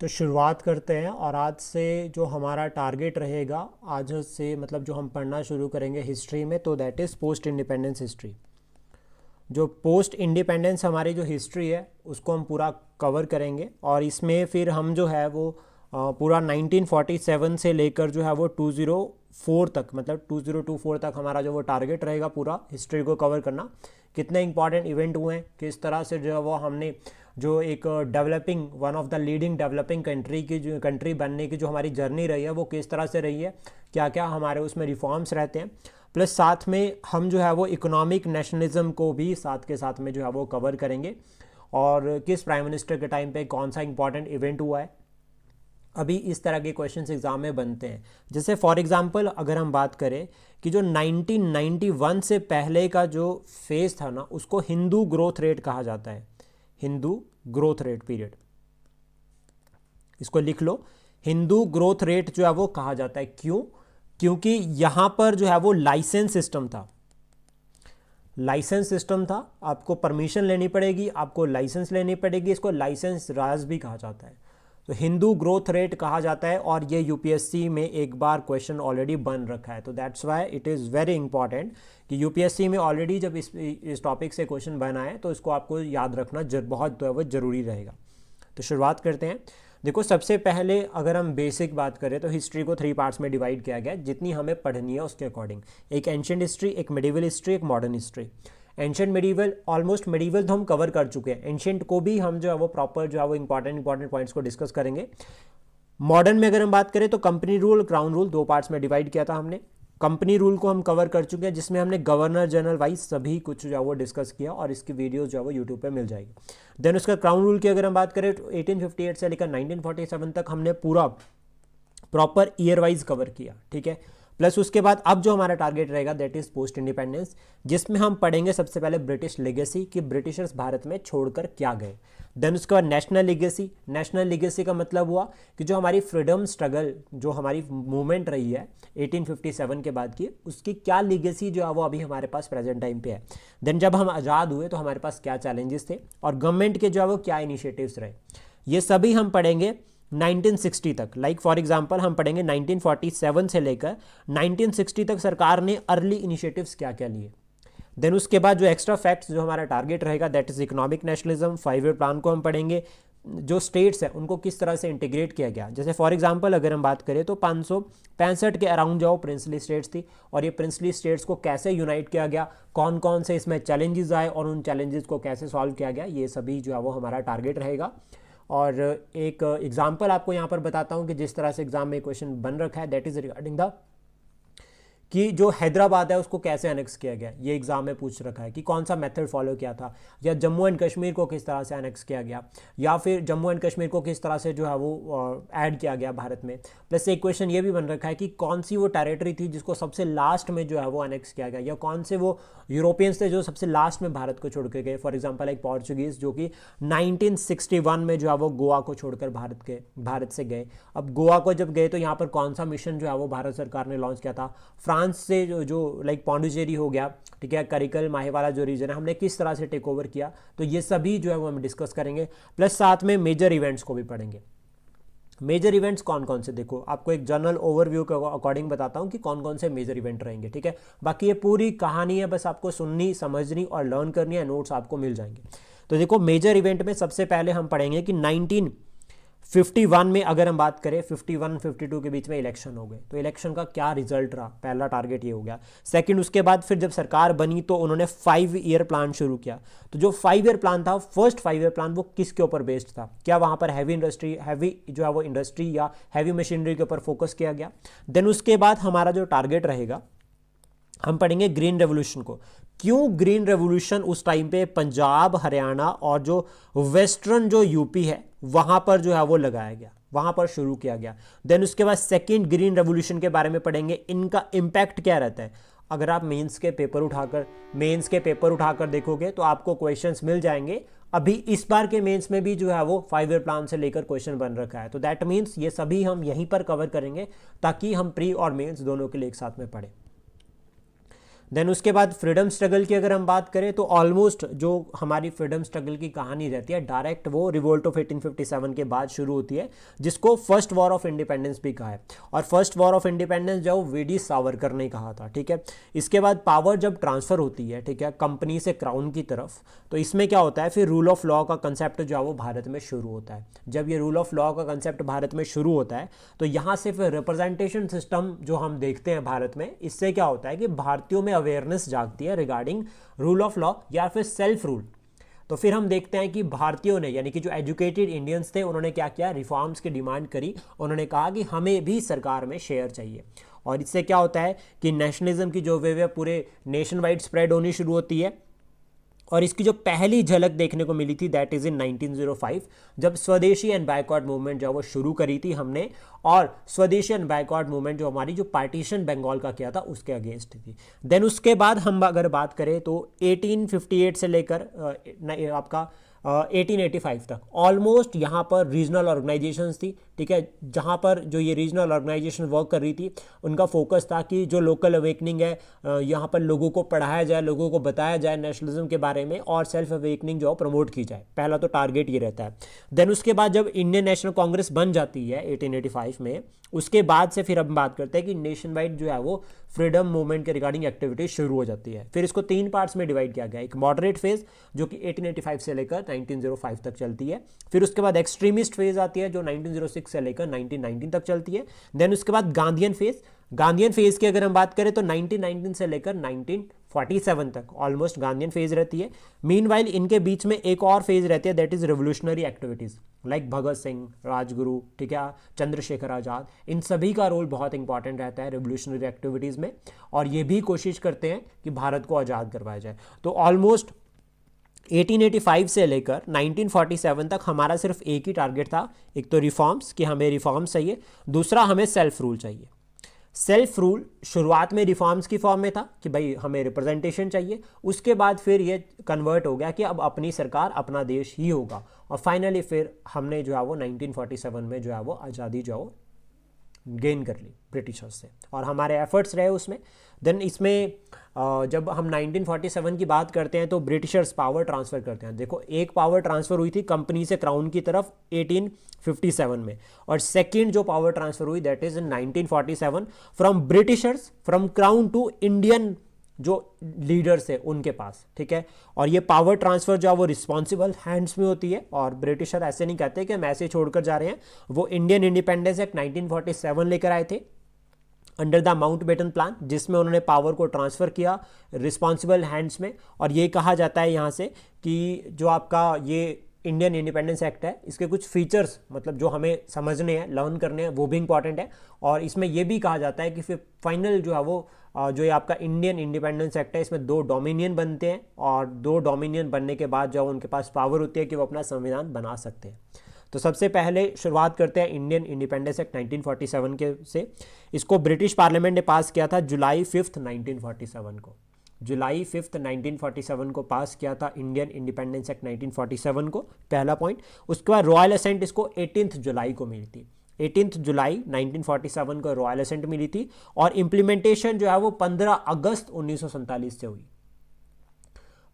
तो शुरुआत करते हैं। और आज से जो हमारा टारगेट रहेगा, आज से मतलब जो हम पढ़ना शुरू करेंगे हिस्ट्री में, तो that is post independence history. जो पोस्ट इंडिपेंडेंस हमारी जो हिस्ट्री है उसको हम पूरा कवर करेंगे। और इसमें फिर हम जो है वो पूरा 1947 से लेकर जो है वो 204 तक, मतलब 2024 तक हमारा जो वो टारगेट रहेगा पूरा हिस्ट्री को कवर करना। कितने इंपॉर्टेंट इवेंट हुए हैं, किस तरह से जो है वो हमने जो एक developing, one of the leading developing country की जो कंट्री बनने की जो हमारी जर्नी रही है वो किस तरह से रही है, क्या क्या हमारे उसमें रिफॉर्म्स रहते हैं। प्लस साथ में हम जो है वो इकोनॉमिक नेशनलिज्म को भी साथ के साथ में जो है वो कवर करेंगे, और किस प्राइम मिनिस्टर के टाइम पे कौन सा इंपॉर्टेंट इवेंट हुआ है। अभी इस तरह के क्वेश्चंस एग्जाम में बनते हैं। जैसे फॉर एग्जांपल अगर हम बात करें कि जो 1991 से पहले का जो फेज था ना, उसको हिंदू ग्रोथ रेट कहा जाता है। हिंदू ग्रोथ रेट पीरियड, इसको लिख लो, हिंदू ग्रोथ रेट जो है वो कहा जाता है। क्यों? क्योंकि यहां पर जो है वो लाइसेंस सिस्टम था। लाइसेंस सिस्टम था, आपको परमिशन लेनी पड़ेगी, आपको लाइसेंस लेनी पड़ेगी, इसको लाइसेंस राज भी कहा जाता है। तो हिंदू ग्रोथ रेट कहा जाता है, और ये यूपीएससी में एक बार क्वेश्चन ऑलरेडी बन रखा है। तो that's why it is very important कि यूपीएससी में ऑलरेडी जब इस टॉपिक से क्वेश्चन बना है तो इसको आपको याद रखना बहुत ज़रूरी रहेगा। तो शुरुआत करते हैं। देखो, सबसे पहले अगर हम बेसिक बात करें तो हिस्ट्री को 3 पार्ट्स में डिवाइड किया गया है, जितनी हमें पढ़नी है उसके अकॉर्डिंग। एक एंशिएंट हिस्ट्री, एक मेडिवल हिस्ट्री, एक modern history. Ancient medieval, almost medieval तो हम कवर कर चुके हैं, एंशिएंट को भी हम जो है वो प्रॉपर जो है वो इंपॉर्टेंट पॉइंट्स को डिस्कस करेंगे। मॉडर्न में अगर हम बात करें तो company rule, crown rule, 2 parts में डिवाइड किया था हमने। कंपनी रूल को हम कवर कर चुके हैं, जिसमें हमने गवर्नर जनरल वाइज सभी कुछ जो है वो डिस्कस किया, और इसकी वीडियो जो है वो यूट्यूब पे मिल जाएगी। देन उसका क्राउन रूल की अगर हम बात करें तो 1858 से लेकर 1947 तक हमने पूरा प्रॉपर ईयर वाइज कवर किया, ठीक है। प्लस उसके बाद अब जो हमारा टारगेट रहेगा दैट इज पोस्ट इंडिपेंडेंस, जिसमें हम पढ़ेंगे सबसे पहले ब्रिटिश लेगेसी, कि ब्रिटिशर्स भारत में छोड़कर क्या गए। देन उसके बाद नेशनल लीगेसी। नेशनल लीगेसी का मतलब हुआ कि जो हमारी फ्रीडम स्ट्रगल, जो हमारी मूवमेंट रही है 1857 के बाद की, उसकी क्या लीगेसी जो है वो अभी हमारे पास प्रेजेंट टाइम पे है। देन जब हम आज़ाद हुए तो हमारे पास क्या चैलेंजेस थे, और गवर्नमेंट के जो है वो क्या इनिशिएटिव्स रहे, ये सभी हम पढ़ेंगे 1960 तक। लाइक फॉर एग्जांपल हम पढ़ेंगे 1947 से लेकर 1960 तक सरकार ने अर्ली इनिशिएटिव्स क्या क्या लिए। देन उसके बाद जो एक्स्ट्रा फैक्ट्स जो हमारा टारगेट रहेगा that is economic nationalism. 5 year plan को हम पढ़ेंगे, जो स्टेट्स है उनको किस तरह से इंटीग्रेट किया गया। जैसे फॉर एग्जांपल अगर हम बात करें तो 565 के अराउंड जो प्रिंसली स्टेट्स थी, और ये प्रिंसली स्टेट्स को कैसे यूनाइट किया गया, कौन कौन से इसमें चैलेंजेस आए और उन चैलेंजेस को कैसे सॉल्व किया गया, ये सभी जो है वो हमारा टारगेट रहेगा। और एक एग्जाम्पल आपको यहाँ पर बताता हूँ कि जिस तरह से एग्जाम में क्वेश्चन बन रखा है दैट इज रिगार्डिंग द कि जो हैदराबाद है उसको कैसे अनेक्स किया गया। ये एग्जाम में पूछ रखा है कि कौन सा मेथड फॉलो किया था, या जम्मू एंड कश्मीर को किस तरह से अनेक्स किया गया, या फिर जम्मू एंड कश्मीर को किस तरह से जो है वो ऐड किया गया भारत में। प्लस एक क्वेश्चन ये भी बन रखा है कि कौन सी वो टेरिटरी थी जिसको सबसे लास्ट में जो है वो अनेक्स किया गया, या कौन से वो यूरोपियंस थे जो सबसे लास्ट में भारत को छोड़ के गए। फॉर एग्जाम्पल एक पोर्चुगीज जो कि 1961 में जो है वो गोवा को छोड़कर भारत से गए। अब गोवा को जब गए तो यहाँ पर कौन सा मिशन जो है वो भारत सरकार ने लॉन्च किया था। फ्रांस से जो लाइक पौंडुचेरी हो गया, ठीक है, करिकल माहेवाला जो रीजन है, हमने किस तरह से टेक ओवर किया। तो ये सभी जो है वो हम डिस्कस करेंगे। प्लस साथ में मेजर इवेंट्स को भी पढ़ेंगे। मेजर इवेंट्स कौन कौन से, देखो आपको एक जनरल ओवरव्यू के अकॉर्डिंग बताता हूँ कि कौन कौन से मेजर इवेंट रहेंगे, ठीक है। बाकी ये पूरी कहानी है, बस आपको सुननी, समझनी और लर्न करनी है, नोट्स आपको मिल जाएंगे। तो देखो मेजर इवेंट में सबसे पहले हम पढ़ेंगे कि 1951 में अगर हम बात करें 51-52 के बीच में इलेक्शन हो गए, तो इलेक्शन का क्या रिजल्ट रहा, पहला टारगेट ये हो गया। सेकंड, उसके बाद फिर जब सरकार बनी तो उन्होंने 5 ईयर प्लान शुरू किया। तो जो 5 ईयर प्लान था, फर्स्ट 5 ईयर प्लान, वो किसके ऊपर बेस्ड था, क्या वहां पर हैवी जो है वो इंडस्ट्री या हैवी मशीनरी के ऊपर फोकस किया गया। देन उसके बाद हमारा जो टारगेट रहेगा, हम पढ़ेंगे ग्रीन रेवोल्यूशन को। क्यों ग्रीन रेवोल्यूशन उस टाइम पे पंजाब, हरियाणा और जो वेस्टर्न जो यूपी है वहां पर जो है वो लगाया गया, वहां पर शुरू किया गया। देन उसके बाद सेकंड ग्रीन रेवोल्यूशन के बारे में पढ़ेंगे, इनका इंपैक्ट क्या रहता है। अगर आप मेंस के पेपर उठाकर देखोगे तो आपको क्वेश्चंस मिल जाएंगे। अभी इस बार के मेंस में भी जो है वो 5 ईयर प्लान से लेकर क्वेश्चन बन रखा है। तो दैट मीन्स ये सभी हम यहीं पर कवर करेंगे ताकि हम प्री और मेंस दोनों के लिए एक साथ में पढ़ें। देन उसके बाद फ्रीडम स्ट्रगल की अगर हम बात करें तो ऑलमोस्ट जो हमारी फ्रीडम स्ट्रगल की कहानी रहती है डायरेक्ट वो रिवोल्ट ऑफ 1857 के बाद शुरू होती है, जिसको फर्स्ट वॉर ऑफ इंडिपेंडेंस भी कहा है। और फर्स्ट वॉर ऑफ इंडिपेंडेंस जो वीडी सावरकर ने कहा था, ठीक है। इसके बाद पावर जब ट्रांसफर होती है, ठीक है, कंपनी से क्राउन की तरफ, तो इसमें क्या होता है फिर रूल ऑफ लॉ का कंसेप्ट जो है वो भारत में शुरू होता है। जब ये रूल ऑफ लॉ का कंसेप्ट भारत में शुरू होता है तो यहाँ से फिर रिप्रेजेंटेशन सिस्टम जो हम देखते हैं भारत में, इससे क्या होता है कि भारतीयों में अवेयरनेस जागती है रिगार्डिंग रूल ऑफ लॉ या फिर सेल्फ रूल। तो फिर हम देखते हैं कि भारतीयों ने, यानी कि जो एजुकेटेड इंडियंस थे, उन्होंने क्या किया, रिफॉर्म्स की डिमांड करी। उन्होंने कहा कि हमें भी सरकार में शेयर चाहिए। और इससे क्या होता है कि नेशनलिज्म की जो वेव है पूरे नेशन वाइड स्प्रेड होनी शुरू होती है। और इसकी जो पहली झलक देखने को मिली थी दैट इज़ इन 1905, जब स्वदेशी एंड बैकवर्ड मूवमेंट जो वो शुरू करी थी हमने। और स्वदेशी एंड बैकवर्ड मूवमेंट जो हमारी जो पार्टीशन बंगाल का किया था उसके अगेंस्ट थी। देन उसके बाद हम अगर बात करें तो 1858 से लेकर आपका 1885 तक ऑलमोस्ट यहाँ पर रीजनल ऑर्गेनाइजेशंस थी, ठीक है। जहाँ पर जो ये रीजनल ऑर्गेनाइजेशन वर्क कर रही थी उनका फोकस था कि जो लोकल अवेकनिंग है यहाँ पर लोगों को पढ़ाया जाए, लोगों को बताया जाए नेशनलिज्म के बारे में, और सेल्फ अवेकनिंग जो प्रमोट की जाए। पहला तो टारगेट ये रहता है। देन उसके बाद जब इंडियन नेशनल कांग्रेस बन जाती है 1885 में, उसके बाद से फिर हम बात करते हैं कि नेशन वाइड जो है वो फ्रीडम मूवमेंट के रिगार्डिंग एक्टिविटीज शुरू हो जाती है। फिर इसको 3 पार्ट्स में डिवाइड किया गया। एक मॉडरेट फेज जो कि 1885 से लेकर 1905 तक चलती है। फिर उसके बाद एक्सट्रीमिस्ट फेज आती है जो 1906 से लेकर 1919 तक चलती है। देन उसके बाद गांधीयन फेज। गांधीयन फेज की अगर हम बात करें तो 1919 से लेकर 1947 तक ऑलमोस्ट गांधीयन फेज रहती है। मीनवाइल इनके बीच में एक और फेज रहती है that is revolutionary activities like Bhagat Singh, Rajguru, ठीक है, चंद्रशेखर आजाद, इन सभी का रोल बहुत इंपॉर्टेंट रहता है रेवोल्यूशनरी एक्टिविटीज में। और ये भी कोशिश करते हैं कि भारत को आज़ाद करवाया जाए। तो ऑलमोस्ट 1885 से लेकर 1947 तक हमारा सिर्फ एक ही टारगेट था, एक तो रिफॉर्म्स, कि हमें रिफॉर्म्स चाहिए, दूसरा हमें सेल्फ रूल चाहिए। सेल्फ रूल शुरुआत में रिफॉर्म्स की फॉर्म में था कि भाई हमें रिप्रेजेंटेशन चाहिए। उसके बाद फिर ये कन्वर्ट हो गया कि अब अपनी सरकार, अपना देश ही होगा। और फाइनली फिर हमने जो है वो 1947 में जो है वो आज़ादी जो है गेन कर ली ब्रिटिशर्स से, और हमारे एफर्ट्स रहे उसमें। देन इसमें जब हम 1947 की बात करते हैं तो ब्रिटिशर्स पावर ट्रांसफ़र करते हैं। देखो, एक पावर ट्रांसफ़र हुई थी कंपनी से क्राउन की तरफ 1857 में, और सेकंड जो पावर ट्रांसफ़र हुई that is in 1947 from britishers, from crown to Indian जो लीडर्स है उनके पास, ठीक है। और ये पावर ट्रांसफ़र जो है वो रिस्पॉन्सिबल हैंड्स में होती है। और ब्रिटिशर ऐसे नहीं कहते कि हम ऐसे छोड़कर जा रहे हैं। वो इंडियन इंडिपेंडेंस एक्ट 1947 लेकर आए थे अंडर द माउंटबेटन प्लान, जिसमें उन्होंने पावर को ट्रांसफ़र किया रिस्पॉन्सिबल हैंड्स में। और ये कहा जाता है यहाँ से कि जो आपका ये इंडियन इंडिपेंडेंस एक्ट है, इसके कुछ फीचर्स मतलब जो हमें समझने हैं, लर्न करने हैं, वो भी इंपॉर्टेंट है। और इसमें यह भी कहा जाता है कि फिर फाइनल जो है वो जो ये आपका इंडियन इंडिपेंडेंस एक्ट है, इसमें 2 डोमिनियन बनते हैं, और 2 डोमिनियन बनने के बाद जो उनके पास पावर होती है कि वो अपना संविधान बना सकते हैं। तो सबसे पहले शुरुआत करते हैं इंडियन इंडिपेंडेंस एक्ट 1947 के से। इसको ब्रिटिश पार्लियामेंट ने पास किया था जुलाई 5, 1947 को। जुलाई 5, 1947 को पास किया था इंडियन इंडिपेंडेंस एक्ट 1947 को, पहला पॉइंट। उसके बाद रॉयल असेंट इसको 18 जुलाई को मिली थी। 18 जुलाई 1947 को रॉयल असेंट मिली थी। और इम्प्लीमेंटेशन जो है वो 15 अगस्त 1947 से हुई।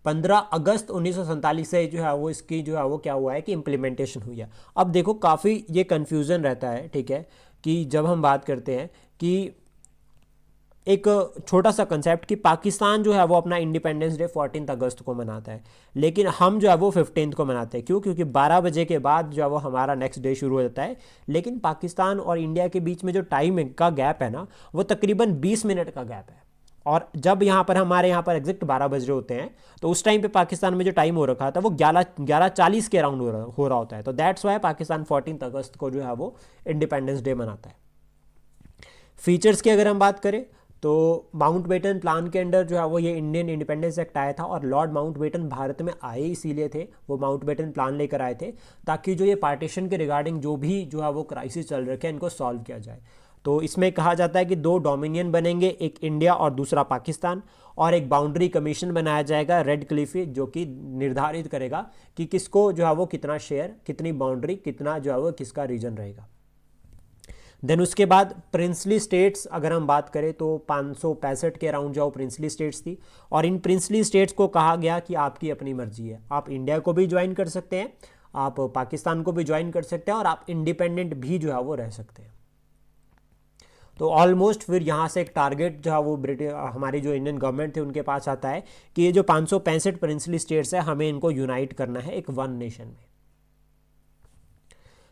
15 अगस्त 1947 से जो है वो इसकी जो है वो क्या हुआ है कि इम्प्लीमेंटेशन हुई है। अब देखो, काफ़ी ये कन्फ्यूज़न रहता है, ठीक है, कि जब हम बात करते हैं कि एक छोटा सा कंसेप्ट कि पाकिस्तान जो है वो अपना इंडिपेंडेंस डे 14 अगस्त को मनाता है, लेकिन हम जो है वो 15 को मनाते हैं। क्यों? क्योंकि 12 बजे के बाद जो है वो हमारा नेक्स्ट डे शुरू हो जाता है। लेकिन पाकिस्तान और इंडिया के बीच में जो टाइम का गैप है ना, वो तकरीबन 20 मिनट का गैप है। और जब यहाँ पर हमारे यहाँ पर एग्जैक्ट 12 बज रहे होते हैं, तो उस टाइम पे पाकिस्तान में जो टाइम हो रखा था वो 11:40 के अराउंड हो रहा होता है। तो दैट्स वाई पाकिस्तान 14 अगस्त को जो है वो इंडिपेंडेंस डे मनाता है। फीचर्स की अगर हम बात करें तो माउंटबेटन प्लान के अंडर जो है वो ये इंडियन इंडिपेंडेंस एक्ट आया था। और लॉर्ड माउंटबेटन भारत में आए इसीलिए थे, वो माउंटबेटन प्लान लेकर आए थे ताकि जो ये पार्टीशन के रिगार्डिंग जो भी जो है वो क्राइसिस चल रखे हैं इनको सॉल्व किया जाए। तो इसमें कहा जाता है कि 2 डोमिनियन बनेंगे, एक इंडिया और दूसरा पाकिस्तान, और एक बाउंड्री कमीशन बनाया जाएगा रेड क्लिफी, जो कि निर्धारित करेगा कि किसको जो है वो कितना शेयर, कितनी बाउंड्री, कितना जो है वो किसका रीजन रहेगा। देन उसके बाद प्रिंसली स्टेट्स अगर हम बात करें तो 565 के अराउंड जो प्रिंसली स्टेट्स थी, और इन प्रिंसली स्टेट्स को कहा गया कि आपकी अपनी मर्जी है, आप इंडिया को भी ज्वाइन कर सकते हैं, आप पाकिस्तान को भी ज्वाइन कर सकते हैं, और आप इंडिपेंडेंट भी जो है वो रह सकते हैं। तो ऑलमोस्ट फिर यहाँ से एक टारगेट जो है वो हमारी जो इंडियन गवर्नमेंट थी उनके पास आता है कि ये जो 565 प्रिंसली स्टेट्स है हमें इनको यूनाइट करना है एक वन नेशन में।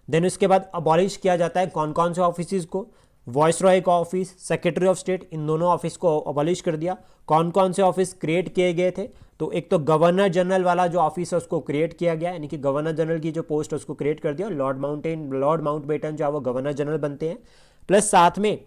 देन उसके बाद अबॉलिश किया जाता है कौन कौन से ऑफिस को, वॉइस रॉय का ऑफिस, सेक्रेटरी ऑफ स्टेट, इन दोनों ऑफिस को अबॉलिश कर दिया। कौन कौन से ऑफिस क्रिएट किए गए थे, तो एक तो गवर्नर जनरल वाला जो ऑफिस है उसको क्रिएट किया गया, यानी कि गवर्नर जनरल की जो पोस्ट है उसको क्रिएट कर दिया, लॉर्ड माउंटबेटन जो है वो गवर्नर जनरल बनते हैं। प्लस साथ में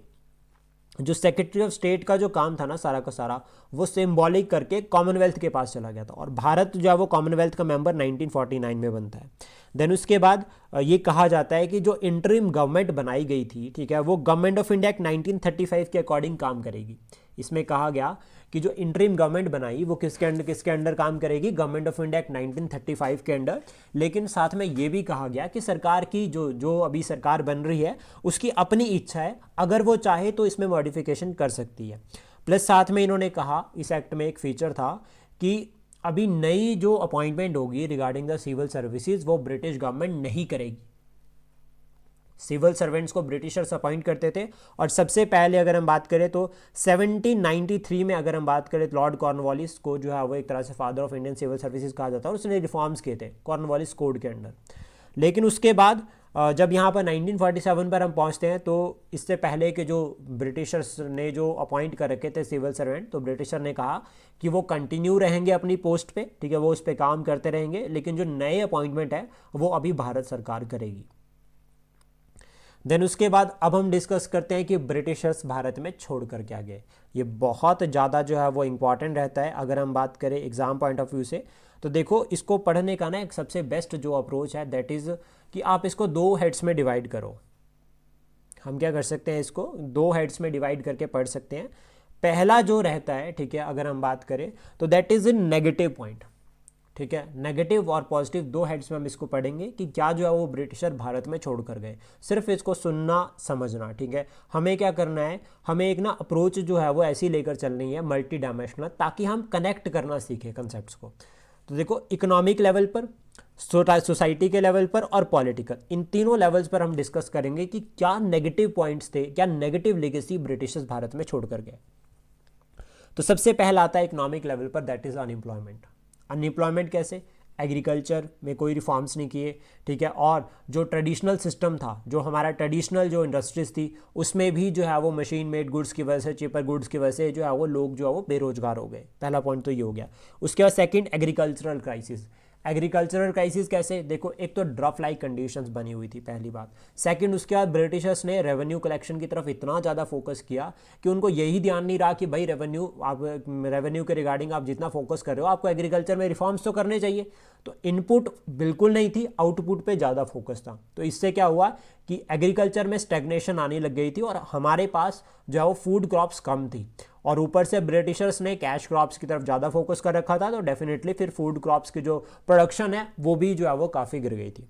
जो सेक्रेटरी ऑफ स्टेट का जो काम था ना सारा का सारा, वो सिंबॉलिक करके कॉमनवेल्थ के पास चला गया था, और भारत जो है वो कॉमनवेल्थ का मेंबर 1949 में बनता है। देन उसके बाद ये कहा जाता है कि जो इंटरिम गवर्नमेंट बनाई गई थी, ठीक है, वो गवर्नमेंट ऑफ इंडिया एक्ट 1935 के अकॉर्डिंग काम करेगी। इसमें कहा गया कि जो इंटरिम गवर्नमेंट बनाई वो किसके अंडर काम करेगी, गवर्नमेंट ऑफ इंडिया एक्ट 1935 के अंडर। लेकिन साथ में ये भी कहा गया कि सरकार की जो अभी सरकार बन रही है उसकी अपनी इच्छा है, अगर वो चाहे तो इसमें मॉडिफिकेशन कर सकती है। प्लस साथ में इन्होंने कहा, इस एक्ट में एक फीचर था कि अभी नई जो अपॉइंटमेंट होगी रिगार्डिंग द सिविल सर्विसेज वो ब्रिटिश गवर्नमेंट नहीं करेगी। सिविल सर्वेंट्स को ब्रिटिशर्स अपॉइंट करते थे, और सबसे पहले अगर हम बात करें तो 1793 में अगर हम बात करें तो लॉर्ड कॉर्नवालिस को जो है वो एक तरह से father of Indian civil services कहा जाता है, और उसने रिफॉर्म्स किए थे कॉर्नवालिस कोड के अंडर। लेकिन उसके बाद जब यहाँ पर 1947 पर हम पहुँचते हैं तो इससे पहले के जो ब्रिटिशर्स ने जो अपॉइंट कर रखे थे सिविल सर्वेंट, तो ब्रिटिशर ने कहा कि वो कंटिन्यू रहेंगे अपनी पोस्ट पे, ठीक है, वो उस पर काम करते रहेंगे, लेकिन जो नए अपॉइंटमेंट है वो अभी भारत सरकार करेगी। देन उसके बाद अब हम डिस्कस करते हैं कि ब्रिटिशर्स भारत में छोड़ कर क्या गए। ये बहुत ज़्यादा जो है वो इम्पॉर्टेंट रहता है अगर हम बात करें एग्जाम पॉइंट ऑफ व्यू से। तो देखो, इसको पढ़ने का ना एक सबसे बेस्ट जो अप्रोच है दैट इज़ कि आप इसको दो हेड्स में डिवाइड करो। हम क्या कर सकते हैं, इसको दो हेड्स में डिवाइड करके पढ़ सकते हैं। पहला जो रहता है, ठीक है, अगर हम बात करें तो that is in negative point, ठीक है, नेगेटिव और पॉजिटिव दो हेड्स में हम इसको पढ़ेंगे कि क्या जो है वो ब्रिटिशर भारत में छोड़ कर गए। सिर्फ इसको सुनना समझना, ठीक है। हमें क्या करना है, हमें एक ना अप्रोच जो है वो ऐसी लेकर चलनी है मल्टी डायमेंशनल, ताकि हम कनेक्ट करना सीखें कंसेप्ट्स को। तो देखो, इकोनॉमिक लेवल पर, सोसाइटी के लेवल पर और पॉलिटिकल, इन तीनों लेवल्स पर हम डिस्कस करेंगे कि क्या नेगेटिव पॉइंट्स थे, क्या नेगेटिव लेगेसी ब्रिटिशर्स भारत में छोड़ कर गए। तो सबसे पहला आता है इकोनॉमिक लेवल पर, दैट इज अनएम्प्लॉयमेंट। अनएम्प्लॉयमेंट कैसे, एग्रीकल्चर में कोई रिफॉर्म्स नहीं किए, ठीक है, और जो ट्रेडिशनल सिस्टम था, जो हमारा ट्रेडिशनल जो इंडस्ट्रीज थी, उसमें भी जो है वो मशीन मेड गुड्स की वजह से, चीपर गुड्स की वजह से जो है वो लोग जो है वो बेरोजगार हो गए। पहला पॉइंट तो ये हो गया। उसके बाद second, agricultural crisis. Agricultural crisis कैसे, देखो, एक तो ड्रफ लाइक कंडीशंस बनी हुई थी, पहली बात। सेकंड, उसके बाद ब्रिटिशर्स ने रेवेन्यू कलेक्शन की तरफ इतना ज़्यादा फोकस किया कि उनको यही ध्यान नहीं रहा कि भाई रेवेन्यू के रिगार्डिंग आप जितना फोकस कर रहे हो, आपको एग्रीकल्चर में रिफॉर्म्स तो करने चाहिए। तो इनपुट बिल्कुल नहीं थी, आउटपुट पे ज़्यादा फोकस था। तो इससे क्या हुआ कि एग्रीकल्चर में स्टैग्नेशन आने लग गई थी, और हमारे पास जो है वो फूड क्रॉप्स कम थी, और ऊपर से ब्रिटिशर्स ने कैश क्रॉप्स की तरफ ज़्यादा फोकस कर रखा था। तो डेफिनेटली फिर फूड क्रॉप्स की जो प्रोडक्शन है वो भी जो है वो काफ़ी गिर गई थी।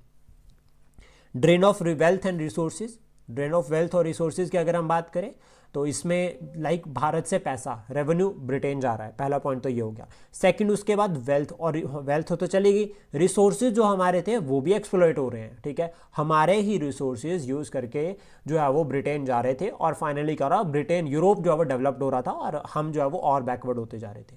Drain of wealth and resources, drain of wealth और रिसोर्सेज की अगर हम बात करें तो इसमें लाइक भारत से पैसा, रेवेन्यू ब्रिटेन जा रहा है, पहला पॉइंट तो ये हो गया। सेकंड, उसके बाद वेल्थ, और वेल्थ तो चलेगी, रिसोर्सेज जो हमारे थे वो भी एक्सप्लॉइट हो रहे हैं, ठीक है, हमारे ही रिसोर्सेज यूज़ करके जो है वो ब्रिटेन जा रहे थे, और फाइनली क्या रहा, ब्रिटेन, यूरोप जो है वो डेवलप्ड हो रहा था, और हम जो है वो और बैकवर्ड होते जा रहे थे।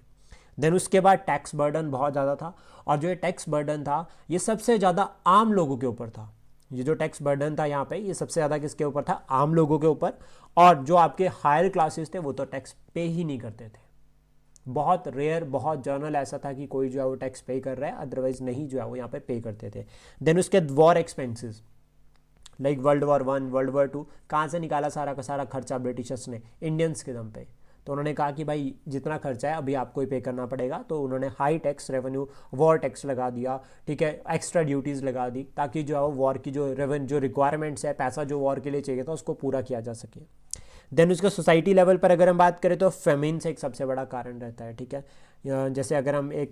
देन उसके बाद टैक्स बर्डन बहुत ज़्यादा था, और जो ये टैक्स बर्डन था ये सबसे ज़्यादा आम लोगों के ऊपर था। ये जो टैक्स बर्डन था यहाँ पे, ये सबसे ज़्यादा किसके ऊपर था, आम लोगों के ऊपर। और जो आपके हायर क्लासेस थे वो तो टैक्स पे ही नहीं करते थे। बहुत रेयर, बहुत जर्नल ऐसा था कि कोई जो है वो टैक्स पे कर रहा है, अदरवाइज नहीं जो है वो यहाँ पे पे करते थे। देन उसके war expenses, like world war 1, world war 2, कहाँ से निकाला सारा का सारा खर्चा ब्रिटिशर्स ने, इंडियंस के दम पे। तो उन्होंने कहा कि भाई जितना खर्चा है अभी आपको ही पे करना पड़ेगा। तो उन्होंने high tax revenue war tax लगा दिया, ठीक है, एक्स्ट्रा ड्यूटीज़ लगा दी, ताकि जो है वो वॉर की जो जो रिक्वायरमेंट्स है, पैसा जो वॉर के लिए चाहिए था उसको पूरा किया जा सके। देन उसका सोसाइटी लेवल पर अगर हम बात करें तो फेमिन से एक सबसे बड़ा कारण रहता है, ठीक है। जैसे अगर हम एक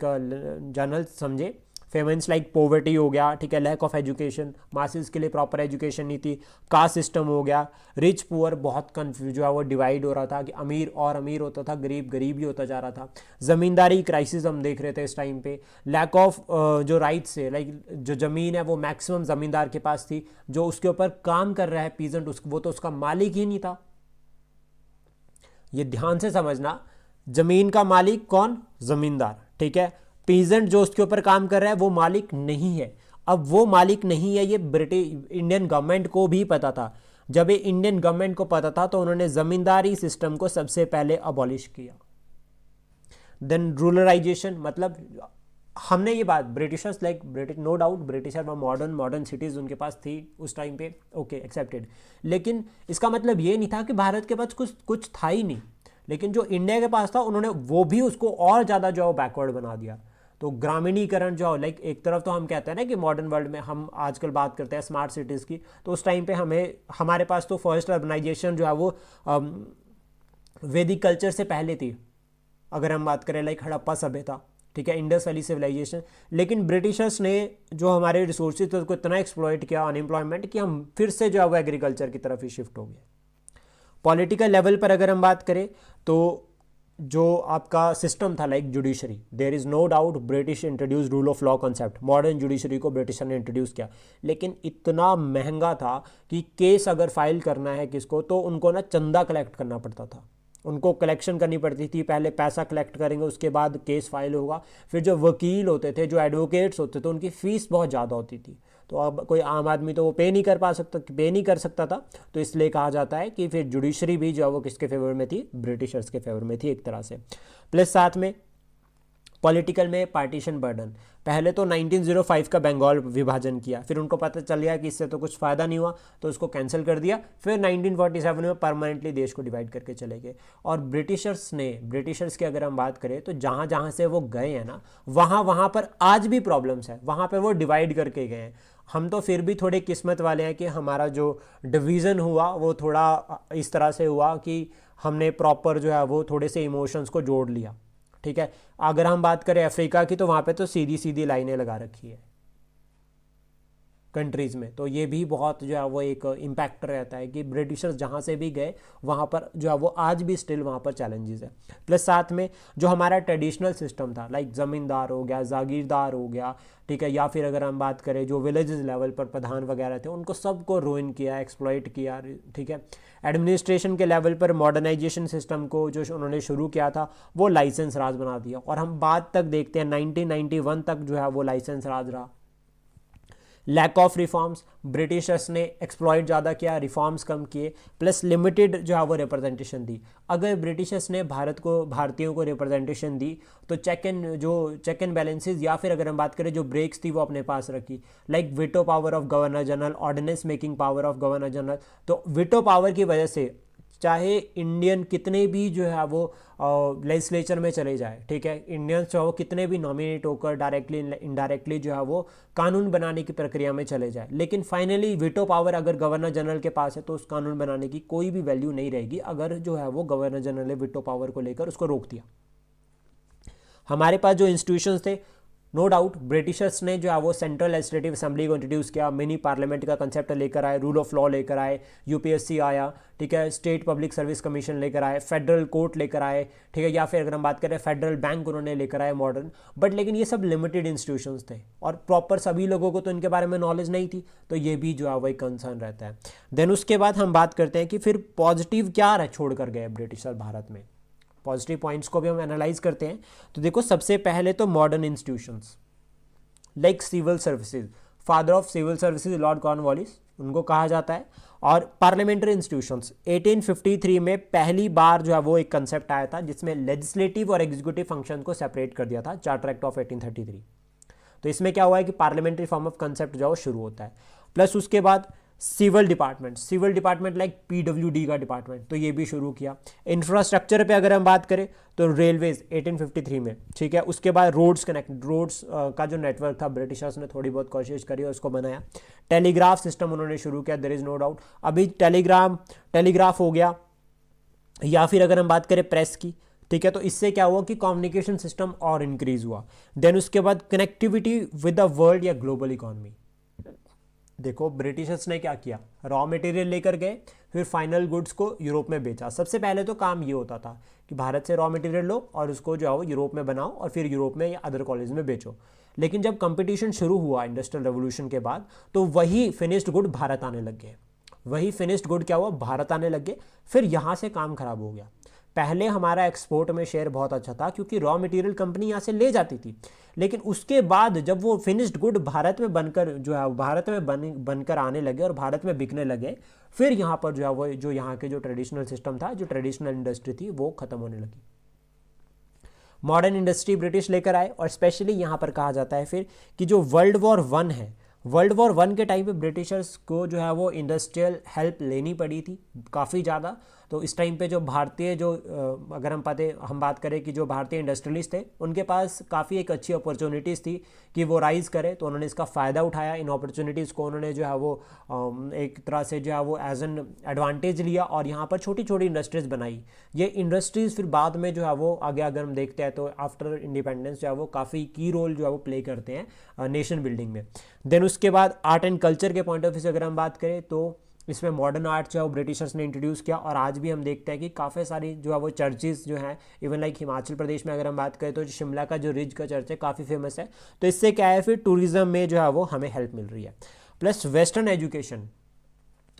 जनरल समझे, फेमेंस लाइक पॉवर्टी हो गया, ठीक है, लैक ऑफ एजुकेशन, मासेस के लिए प्रॉपर एजुकेशन नहीं थी, कास्ट सिस्टम हो गया, रिच पुअर बहुत कन्फ्यूज जो है वो डिवाइड हो रहा था कि अमीर और अमीर होता था, गरीब गरीब ही होता जा रहा था, ज़मींदारी क्राइसिस हम देख रहे थे इस टाइम पे, लैक ऑफ जो राइट्स है, लाइक जो ज़मीन है वो मैक्सिमम ज़मींदार के पास थी, जो उसके ऊपर काम कर रहा है पीजेंट वो तो उसका मालिक ही नहीं था। ये ध्यान से समझना, जमीन का मालिक कौन? जमींदार, ठीक है। पीजेंट जो उसके ऊपर काम कर रहा है वो मालिक नहीं है। अब वो मालिक नहीं है, ये ब्रिटिश इंडियन गवर्नमेंट को भी पता था। जब ये इंडियन गवर्नमेंट को पता था तो उन्होंने जमींदारी सिस्टम को सबसे पहले अबॉलिश किया। देन रूरलाइजेशन, मतलब हमने ये बात britishers like British, no doubt britisher व मॉडर्न सिटीज़ उनके पास थी उस टाइम पे, ओके एक्सेप्टेड, लेकिन इसका मतलब ये नहीं था कि भारत के पास कुछ था ही नहीं। लेकिन जो इंडिया के पास था उन्होंने वो भी उसको और ज़्यादा जो है बैकवर्ड बना दिया। तो ग्रामीणीकरण जो लाइक एक तरफ तो हम कहते हैं ना कि मॉडर्न वर्ल्ड में हम आजकल बात करते हैं स्मार्ट सिटीज़ की, तो उस टाइम पे हमारे पास तो फर्स्ट अर्बनाइजेशन जो है वो वैदिक कल्चर से पहले थी। अगर हम बात करें लाइक हड़प्पा सभ्यता, ठीक है, इंडस वैली सिविलाइजेशन। लेकिन ब्रिटिशर्स ने जो हमारे रिसोर्सेज थे उसको इतना एक्सप्लॉइट किया, अनएम्प्लॉयमेंट, कि हम फिर से जो है वो एग्रीकल्चर की तरफ ही शिफ्ट हो गए। पॉलिटिकल लेवल पर अगर हम बात करें तो जो आपका सिस्टम था like judiciary, there is no doubt British introduce rule of law concept, modern judiciary को ब्रिटिशर ने इंट्रोड्यूस किया, लेकिन इतना महंगा था कि केस अगर फाइल करना है किसको तो उनको ना चंदा कलेक्ट करना पड़ता था, उनको कलेक्शन करनी पड़ती थी। पहले पैसा कलेक्ट करेंगे, उसके बाद केस फाइल होगा। फिर जो वकील होते थे, जो एडवोकेट्स होते थे, उनकी फ़ीस बहुत ज़्यादा होती थी। तो अब कोई आम आदमी तो वो पे नहीं कर सकता था। तो इसलिए कहा जाता है कि फिर जुडिशरी भी जो है वो किसके फेवर में थी? ब्रिटिशर्स के फेवर में थी एक तरह से। प्लस साथ में पॉलिटिकल में पार्टीशन बर्डन, पहले तो 1905 का बंगाल विभाजन किया, फिर उनको पता चल गया कि इससे तो कुछ फ़ायदा नहीं हुआ तो उसको कैंसिल कर दिया। फिर 1947 में परमानेंटली देश को डिवाइड करके चले गए। और ब्रिटिशर्स की अगर हम बात करें तो जहाँ जहाँ से वो गए हैं ना, वहाँ पर आज भी प्रॉब्लम्स है, वहाँ पर वो डिवाइड करके गए हैं। हम तो फिर भी थोड़े किस्मत वाले हैं कि हमारा जो डिवीज़न हुआ वो थोड़ा इस तरह से हुआ कि हमने प्रॉपर जो है वो थोड़े से इमोशंस को जोड़ लिया, ठीक है। अगर हम बात करें अफ्रीका की तो वहाँ पे तो सीधी सीधी लाइनें लगा रखी है कंट्रीज़ में, तो ये भी बहुत जो है वो एक इम्पैक्ट रहता है कि ब्रिटिशर्स जहाँ से भी गए वहाँ पर जो है वो आज भी स्टिल वहाँ पर चैलेंजेस है। प्लस साथ में जो हमारा ट्रेडिशनल सिस्टम था लाइक ज़मींदार हो गया, जागीरदार हो गया, ठीक है, या फिर अगर हम बात करें जो विलेजेस लेवल पर प्रधान वगैरह थे उनको सबको रूइन किया, एक्सप्लॉइट किया, ठीक है। एडमिनिस्ट्रेशन के लेवल पर मॉडर्नाइजेशन सिस्टम को जो उन्होंने शुरू किया था वो लाइसेंस राज बना दिया। और हम बाद तक देखते हैं 1991 तक जो है वो लाइसेंस राज रहा। लैक ऑफ रिफॉर्म्स, ब्रिटिशर्स ने एक्सप्लॉइट ज़्यादा किया, रिफॉर्म्स कम किए, प्लस लिमिटेड जो है वो रिप्रेजेंटेशन दी। अगर ब्रिटिशर्स ने भारतीयों को रिप्रेजेंटेशन दी तो चेक एंड बैलेंसेस, या फिर अगर हम बात करें जो ब्रेक्स थी वो अपने पास रखी, like veto power of governor general, ordinance making power of governor general. तो विटो पावर की वजह से चाहे इंडियन कितने भी जो है वो लेजिस्लेचर में चले जाए, ठीक है, इंडियंस जो है वो कितने भी नॉमिनेट होकर डायरेक्टली इनडायरेक्टली जो है वो कानून बनाने की प्रक्रिया में चले जाए, लेकिन फाइनली वीटो पावर अगर गवर्नर जनरल के पास है तो उस कानून बनाने की कोई भी वैल्यू नहीं रहेगी अगर जो है वो गवर्नर जनरल ने वीटो पावर को लेकर उसको रोक दिया। हमारे पास जो इंस्टीट्यूशंस थे, नो डाउट ब्रिटिशर्स ने जो है वो सेंट्रल लेजिस्लेटिव असेंबली को इंट्रोड्यूस किया, मिनी पार्लियामेंट का कंसेप्ट लेकर आए, रूल ऑफ लॉ लेकर आए, यूपीएससी आया, ठीक है, स्टेट पब्लिक सर्विस कमीशन लेकर आए, फेडरल कोर्ट लेकर आए, ठीक है, या फिर अगर हम बात करें फेडरल बैंक उन्होंने लेकर आए मॉडर्न। बट लेकिन ये सब लिमिटेड इंस्टीट्यूशंस थे और प्रॉपर सभी लोगों को तो इनके बारे में नॉलेज नहीं थी, तो ये भी जो है वो एक कंसर्न रहता है। देन उसके बाद हम बात करते हैं कि फिर पॉजिटिव क्या छोड़ कर गए ब्रिटिशर भारत में, पॉजिटिव पॉइंट्स को भी हम एनालाइज करते हैं। तो देखो सबसे पहले तो modern institutions like civil services, father of civil services Lord Cornwallis उनको कहा जाता है। और पार्लियामेंट्री इंस्टीट्यूशंस 1853 में पहली बार जो है वो एक कंसेप्ट आया था जिसमें लेजिस्लेटिव और एग्जीक्यूटिव फंक्शन को सेपरेट कर दिया था, चार्टर एक्ट ऑफ 1833। तो इसमें क्या हुआ है कि पार्लियामेंट्री फॉर्म ऑफ कंसेप्ट जो है वो शुरू होता है। प्लस उसके बाद सिविल डिपार्टमेंट लाइक पीडब्ल्यूडी का डिपार्टमेंट, तो ये भी शुरू किया। इंफ्रास्ट्रक्चर पे अगर हम बात करें तो रेलवेज 1853 में, ठीक है। उसके बाद रोड्स का जो नेटवर्क था ब्रिटिशर्स ने थोड़ी बहुत कोशिश करी और उसको बनाया। टेलीग्राफ सिस्टम उन्होंने शुरू किया, देयर इज नो डाउट। अभी टेलीग्राफ हो गया। या फिर अगर हम बात करें प्रेस की, ठीक है। तो इससे क्या हुआ कि कम्युनिकेशन सिस्टम और इंक्रीज हुआ। देन उसके बाद कनेक्टिविटी विद द वर्ल्ड या ग्लोबल इकोनॉमी। देखो ब्रिटिशर्स ने क्या किया, रॉ मटेरियल लेकर गए, फिर फाइनल गुड्स को यूरोप में बेचा। सबसे पहले तो काम ये होता था कि भारत से रॉ मटेरियल लो और उसको जो है वो यूरोप में बनाओ और फिर यूरोप में या अदर कॉलेज में बेचो। लेकिन जब कंपटीशन शुरू हुआ इंडस्ट्रियल रेवोल्यूशन के बाद, तो वही फिनिश्ड गुड भारत आने लग गए। वही फिनिश्ड गुड क्या हुआ, भारत आने लग गए। फिर यहाँ से काम खराब हो गया। पहले हमारा एक्सपोर्ट में शेयर बहुत अच्छा था क्योंकि रॉ मटेरियल कंपनी यहाँ से ले जाती थी, लेकिन उसके बाद जब वो फिनिश्ड गुड भारत में बनकर जो है भारत में बनकर आने लगे और भारत में बिकने लगे, फिर यहाँ पर जो है वो जो यहाँ के जो ट्रेडिशनल सिस्टम था, जो ट्रेडिशनल इंडस्ट्री थी, वो खत्म होने लगी। मॉडर्न इंडस्ट्री ब्रिटिश लेकर आए और स्पेशली यहाँ पर कहा जाता है फिर कि जो वर्ल्ड वॉर 1 है, वर्ल्ड वॉर 1 के टाइम पे ब्रिटिशर्स को जो है वो इंडस्ट्रियल हेल्प लेनी पड़ी थी काफ़ी ज़्यादा। तो इस टाइम पे जो भारतीय जो अगर हम बात करें कि जो भारतीय इंडस्ट्रियलिस्ट थे, उनके पास काफ़ी एक अच्छी अपॉर्चुनिटीज़ थी कि वो राइज़ करें, तो उन्होंने इसका फ़ायदा उठाया। इन अपॉर्चुनिटीज़ को उन्होंने जो है वो एक तरह से जो है वो एज एन एडवांटेज लिया और यहाँ पर छोटी छोटी इंडस्ट्रीज़ बनाई। ये इंडस्ट्रीज़ फिर बाद में जो है वो आगे अगर हम देखते हैं तो आफ्टर इंडिपेंडेंस जो है वो काफ़ी की रोल जो है वो प्ले करते हैं नेशन बिल्डिंग में। देन उसके बाद आर्ट एंड कल्चर के पॉइंट ऑफ व्यू से अगर हम बात करें तो इसमें मॉडर्न आर्ट जो है वो ब्रिटिशर्स ने इंट्रोड्यूस किया और आज भी हम देखते हैं कि काफ़ी सारी जो है वो चर्चेज़ जो हैं, इवन लाइक हिमाचल प्रदेश में अगर हम बात करें तो शिमला का जो रिज का चर्च है काफ़ी फेमस है। तो इससे क्या है, फिर टूरिज्म में जो है वो हमें हेल्प मिल रही है। Plus western education,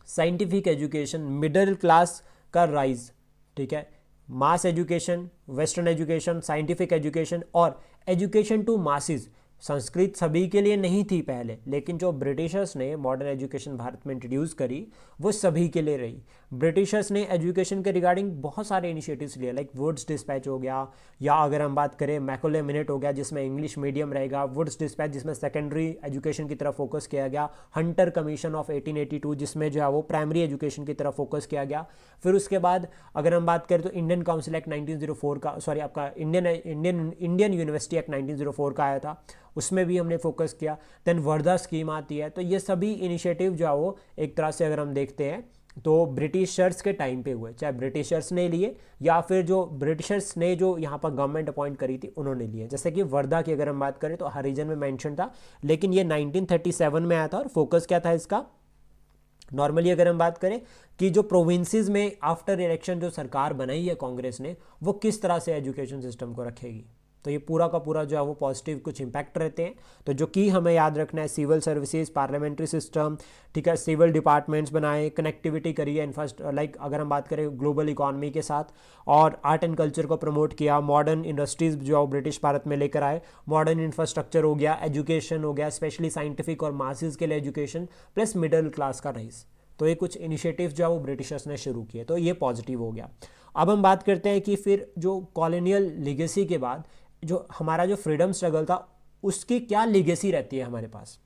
scientific education, middle class का राइज, ठीक है, मास education, western education, scientific education और एजुकेशन टू मासिस। संस्कृत सभी के लिए नहीं थी पहले, लेकिन जो ब्रिटिशर्स ने मॉडर्न एजुकेशन भारत में इंट्रोड्यूस करी वो सभी के लिए रही। ब्रिटिशर्स ने एजुकेशन के रिगार्डिंग बहुत सारे इनिशिएटिव्स लिए, लाइक वुड्स डिस्पैच हो गया, या अगर हम बात करें मैकोले मिनट हो गया जिसमें इंग्लिश मीडियम रहेगा, वुड्स डिस्पैच जिसमें सेकेंडरी एजुकेशन की तरफ फोकस किया गया, हंटर कमीशन ऑफ 1882 जिसमें जो है वो प्राइमरी एजुकेशन की तरफ फोकस किया गया। फिर उसके बाद अगर हम बात करें तो इंडियन काउंसिल एक्ट 1904 का, सॉरी आपका इंडियन यूनिवर्सिटी एक्ट 1904 का आया था, उसमें भी हमने फोकस किया। देन वर्धा स्कीम आती है। तो ये सभी इनिशिएटिव जो है वो एक तरह से अगर हम देखते हैं तो ब्रिटिशर्स के टाइम पे हुए, चाहे ब्रिटिशर्स ने लिए या फिर जो ब्रिटिशर्स ने जो यहाँ पर गवर्नमेंट अपॉइंट करी थी उन्होंने लिए। जैसे कि वर्धा की अगर हम बात करें तो हरिजन में मेंशन था, लेकिन ये 1937 में आया था और फोकस क्या था इसका। नॉर्मली अगर हम बात करें कि जो प्रोविंसेस में आफ्टर इलेक्शन जो सरकार बनाई है कांग्रेस ने, वो किस तरह से एजुकेशन सिस्टम को रखेगी, तो ये पूरा का पूरा जो है वो पॉजिटिव कुछ इंपैक्ट रहते हैं। तो जो कि हमें याद रखना है, सिविल सर्विसेज, पार्लियामेंट्री सिस्टम, ठीक है, सिविल डिपार्टमेंट्स बनाए, कनेक्टिविटी करिए लाइक अगर हम बात करें ग्लोबल इकॉनमी के साथ, और आर्ट एंड कल्चर को प्रमोट किया, मॉडर्न इंडस्ट्रीज जो ब्रिटिश भारत में लेकर आए, मॉडर्न इंफ्रास्ट्रक्चर हो गया, एजुकेशन हो गया, स्पेशली साइंटिफिक और मासेस के लिए एजुकेशन, प्लस मिडिल क्लास का राइज। तो ये कुछ इनिशिएटिव जो है वो ब्रिटिशर्स ने शुरू किए, तो ये पॉजिटिव हो गया। अब हम बात करते हैं कि फिर जो कॉलोनियल लीगेसी के बाद जो हमारा जो फ्रीडम स्ट्रगल था उसकी क्या लीगेसी रहती है हमारे पास।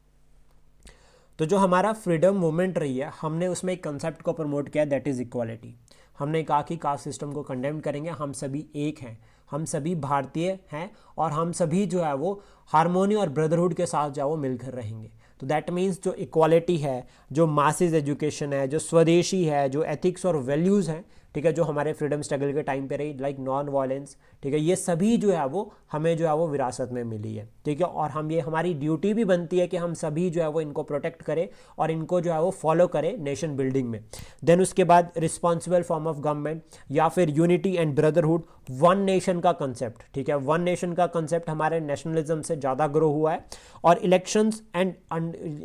तो जो हमारा फ्रीडम मूवमेंट रही है, हमने उसमें एक कंसेप्ट को प्रमोट किया, दैट इज़ इक्वालिटी। हमने कहा कि कास्ट सिस्टम को कंडेम करेंगे, हम सभी एक हैं, हम सभी भारतीय हैं और हम सभी जो है वो हार्मोनी और ब्रदरहुड के साथ जो है वो मिलकर रहेंगे। तो दैट मीन्स जो इक्वालिटी है, जो मासेज एजुकेशन है, जो स्वदेशी है, जो एथिक्स और वैल्यूज़ हैं, ठीक है, जो हमारे फ्रीडम स्ट्रगल के टाइम पे रही, लाइक नॉन वायलेंस, ठीक है, ये सभी जो है वो हमें जो है वो विरासत में मिली है, ठीक है। और हम ये हमारी ड्यूटी भी बनती है कि हम सभी जो है वो इनको प्रोटेक्ट करें और इनको जो है वो फॉलो करें नेशन बिल्डिंग में। देन उसके बाद रिस्पॉन्सिबल फॉर्म ऑफ गवर्नमेंट या फिर unity and brotherhood, one nation का कंसेप्ट, ठीक है, वन नेशन का कंसेप्ट हमारे नेशनलिज्म से ज़्यादा ग्रो हुआ है। और इलेक्शंस एंड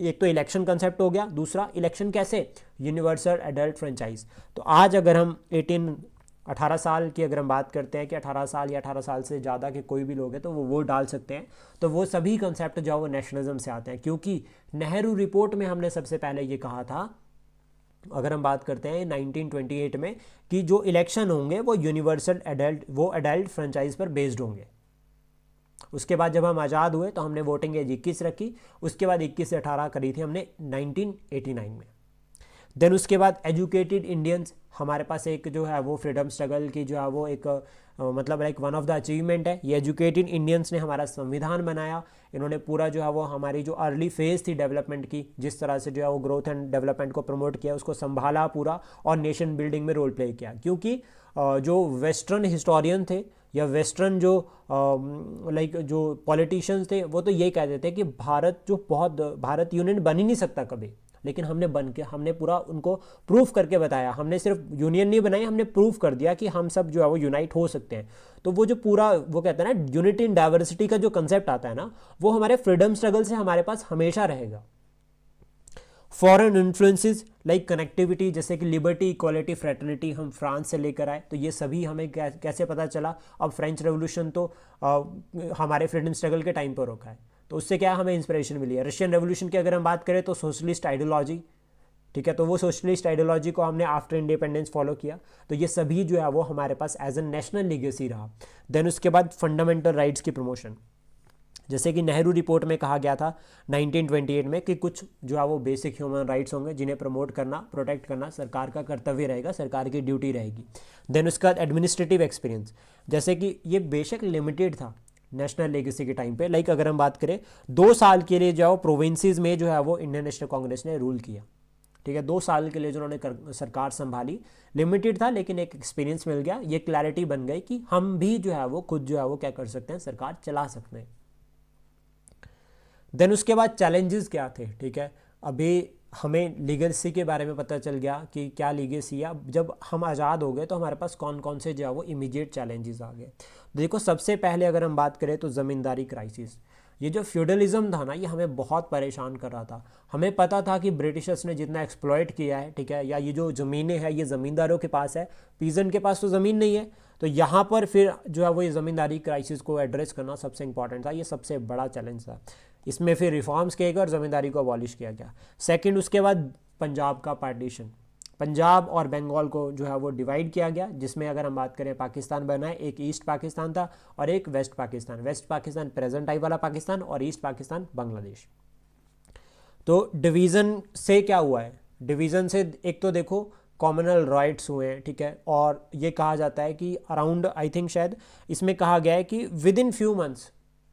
एक तो इलेक्शन कंसेप्ट हो गया, दूसरा इलेक्शन कैसे, यूनिवर्सल एडल्ट फ्रेंचाइज। तो आज अगर हम 18 साल की अगर हम बात करते हैं कि 18 साल या 18 साल से ज़्यादा के कोई भी लोग हैं तो वो वोट डाल सकते हैं, तो वो सभी कंसेप्ट जो है वो नेशनलिज्म से आते हैं। क्योंकि नेहरू रिपोर्ट में हमने सबसे पहले ये कहा था, अगर हम बात करते हैं 1928 में, कि जो इलेक्शन होंगे वो यूनिवर्सल एडल्ट फ्रेंचाइज पर बेस्ड होंगे। उसके बाद जब हम आज़ाद हुए तो हमने वोटिंग एज 21 रखी, उसके बाद 21 से 18 करी थी हमने 1989 में। देन उसके बाद एजुकेटेड इंडियंस, हमारे पास एक जो है वो फ्रीडम स्ट्रगल की जो है वो एक मतलब like one of the achievement है। ये एजुकेटेड इंडियंस ने हमारा संविधान बनाया, इन्होंने पूरा जो है वो हमारी जो अर्ली फेज थी डेवलपमेंट की, जिस तरह से जो है वो ग्रोथ एंड डेवलपमेंट को प्रमोट किया, उसको संभाला पूरा और नेशन बिल्डिंग में रोल प्ले किया। क्योंकि जो वेस्टर्न हिस्टोरियन थे, या वेस्टर्न जो लाइक जो पॉलिटिशियंस थे वो तो यही कहते थे कि भारत यूनियन बन ही नहीं सकता कभी, लेकिन हमने पूरा उनको प्रूफ करके बताया। हमने सिर्फ यूनियन नहीं बनाई, हमने प्रूफ कर दिया कि हम सब जो है वो यूनाइट हो सकते हैं। तो वो जो पूरा वो कहते हैं ना यूनिटी इन डाइवर्सिटी का जो कंसेप्ट आता है ना, वो हमारे फ्रीडम स्ट्रगल से हमारे पास हमेशा रहेगा। फॉरेन इन्फ्लुएंसेस लाइक कनेक्टिविटी, जैसे कि लिबर्टी, इक्वालिटी, फ्रेटर्निटी हम फ्रांस से लेकर आए, तो ये सभी हमें कैसे पता चला? अब फ्रेंच रेवोल्यूशन तो हमारे फ्रीडम स्ट्रगल के टाइम पर रोका है, तो उससे क्या हमें इंस्पिरेशन मिली है। रशियन रेवोल्यूशन की अगर हम बात करें तो सोशलिस्ट आइडियोलॉजी, ठीक है, तो वो सोशलिस्ट आइडियोलॉजी को हमने आफ्टर इंडिपेंडेंस फॉलो किया। तो ये सभी जो है वो हमारे पास एज ए नेशनल लीगेसी रहा। देन उसके बाद फंडामेंटल राइट्स की प्रमोशन, जैसे कि नेहरू रिपोर्ट में कहा गया था 1928 में कि कुछ जो है वो बेसिक ह्यूमन राइट्स होंगे जिन्हें प्रमोट करना, प्रोटेक्ट करना सरकार का कर्तव्य रहेगा, सरकार की ड्यूटी रहेगी। देन उसके बाद एडमिनिस्ट्रेटिव एक्सपीरियंस, जैसे कि ये बेशक लिमिटेड था नेशनल लेगेसी के टाइम पे, लाइक अगर हम बात करें 2 साल के लिए जो प्रोविंसेस में जो है वो इंडियन नेशनल कांग्रेस ने रूल किया, ठीक है, 2 साल के लिए जो उन्होंने सरकार संभाली, लिमिटेड था लेकिन एक एक्सपीरियंस मिल गया, ये क्लैरिटी बन गई कि हम भी जो है वो खुद जो है वो क्या कर सकते हैं, सरकार चला सकते हैं। देन उसके बाद चैलेंजेस क्या थे, ठीक है, अभी हमें लीगेसी के बारे में पता चल गया कि क्या लीगेसी है। जब हम आज़ाद हो गए तो हमारे पास कौन कौन से जो है वो इमीडिएट चैलेंजेस आ गए। देखो सबसे पहले अगर हम बात करें तो ज़मींदारी क्राइसिस, ये जो फ्यूडलिज्म था ना, ये हमें बहुत परेशान कर रहा था। हमें पता था कि ब्रिटिशर्स ने जितना एक्सप्लॉइट किया है, ठीक है, या ये जो ज़मीनें हैं ये ज़मींदारों के पास है, पीजेंट के पास तो ज़मीन नहीं है। तो यहाँ पर फिर जो है वो ये ज़मींदारी क्राइसिस को एड्रेस करना सबसे इंपॉर्टेंट था, ये सबसे बड़ा चैलेंज था। इसमें फिर रिफॉर्म्स किए गए और ज़मींदारी को अबॉलिश किया गया। सेकंड, उसके बाद पंजाब का पार्टीशन, पंजाब और बंगाल को जो है वो डिवाइड किया गया, जिसमें अगर हम बात करें पाकिस्तान बना है, एक ईस्ट पाकिस्तान था और एक west Pakistan. West Pakistan present type वाला पाकिस्तान और ईस्ट पाकिस्तान बांग्लादेश। तो डिवीज़न से क्या हुआ है? डिवीज़न से एक तो देखो कॉमनल राइट्स हुए हैं, ठीक है, और ये कहा जाता है कि अराउंड आई थिंक शायद इसमें कहा गया है कि विद इन फ्यू मंथ्स,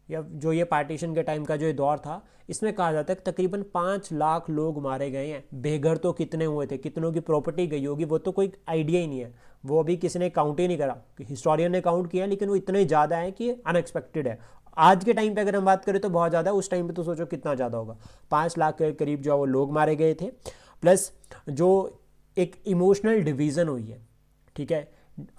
या जो ये पार्टीशन के टाइम का जो दौर था, इसमें कहा जाता है कि तकरीबन 5 लाख लोग मारे गए हैं। बेघर तो कितने हुए थे, कितनों की प्रॉपर्टी गई होगी, वो तो कोई आइडिया ही नहीं है, वो अभी किसी ने काउंट ही नहीं करा, हिस्टोरियन ने काउंट किया, लेकिन वो इतने ज़्यादा है कि अनएक्सपेक्टेड है। आज के टाइम पे अगर हम बात करें तो बहुत ज़्यादा, उस टाइम पे तो सोचो कितना ज़्यादा होगा। 5 लाख के करीब जो है वो लोग मारे गए थे। प्लस जो एक इमोशनल डिवीज़न हुई है, ठीक है,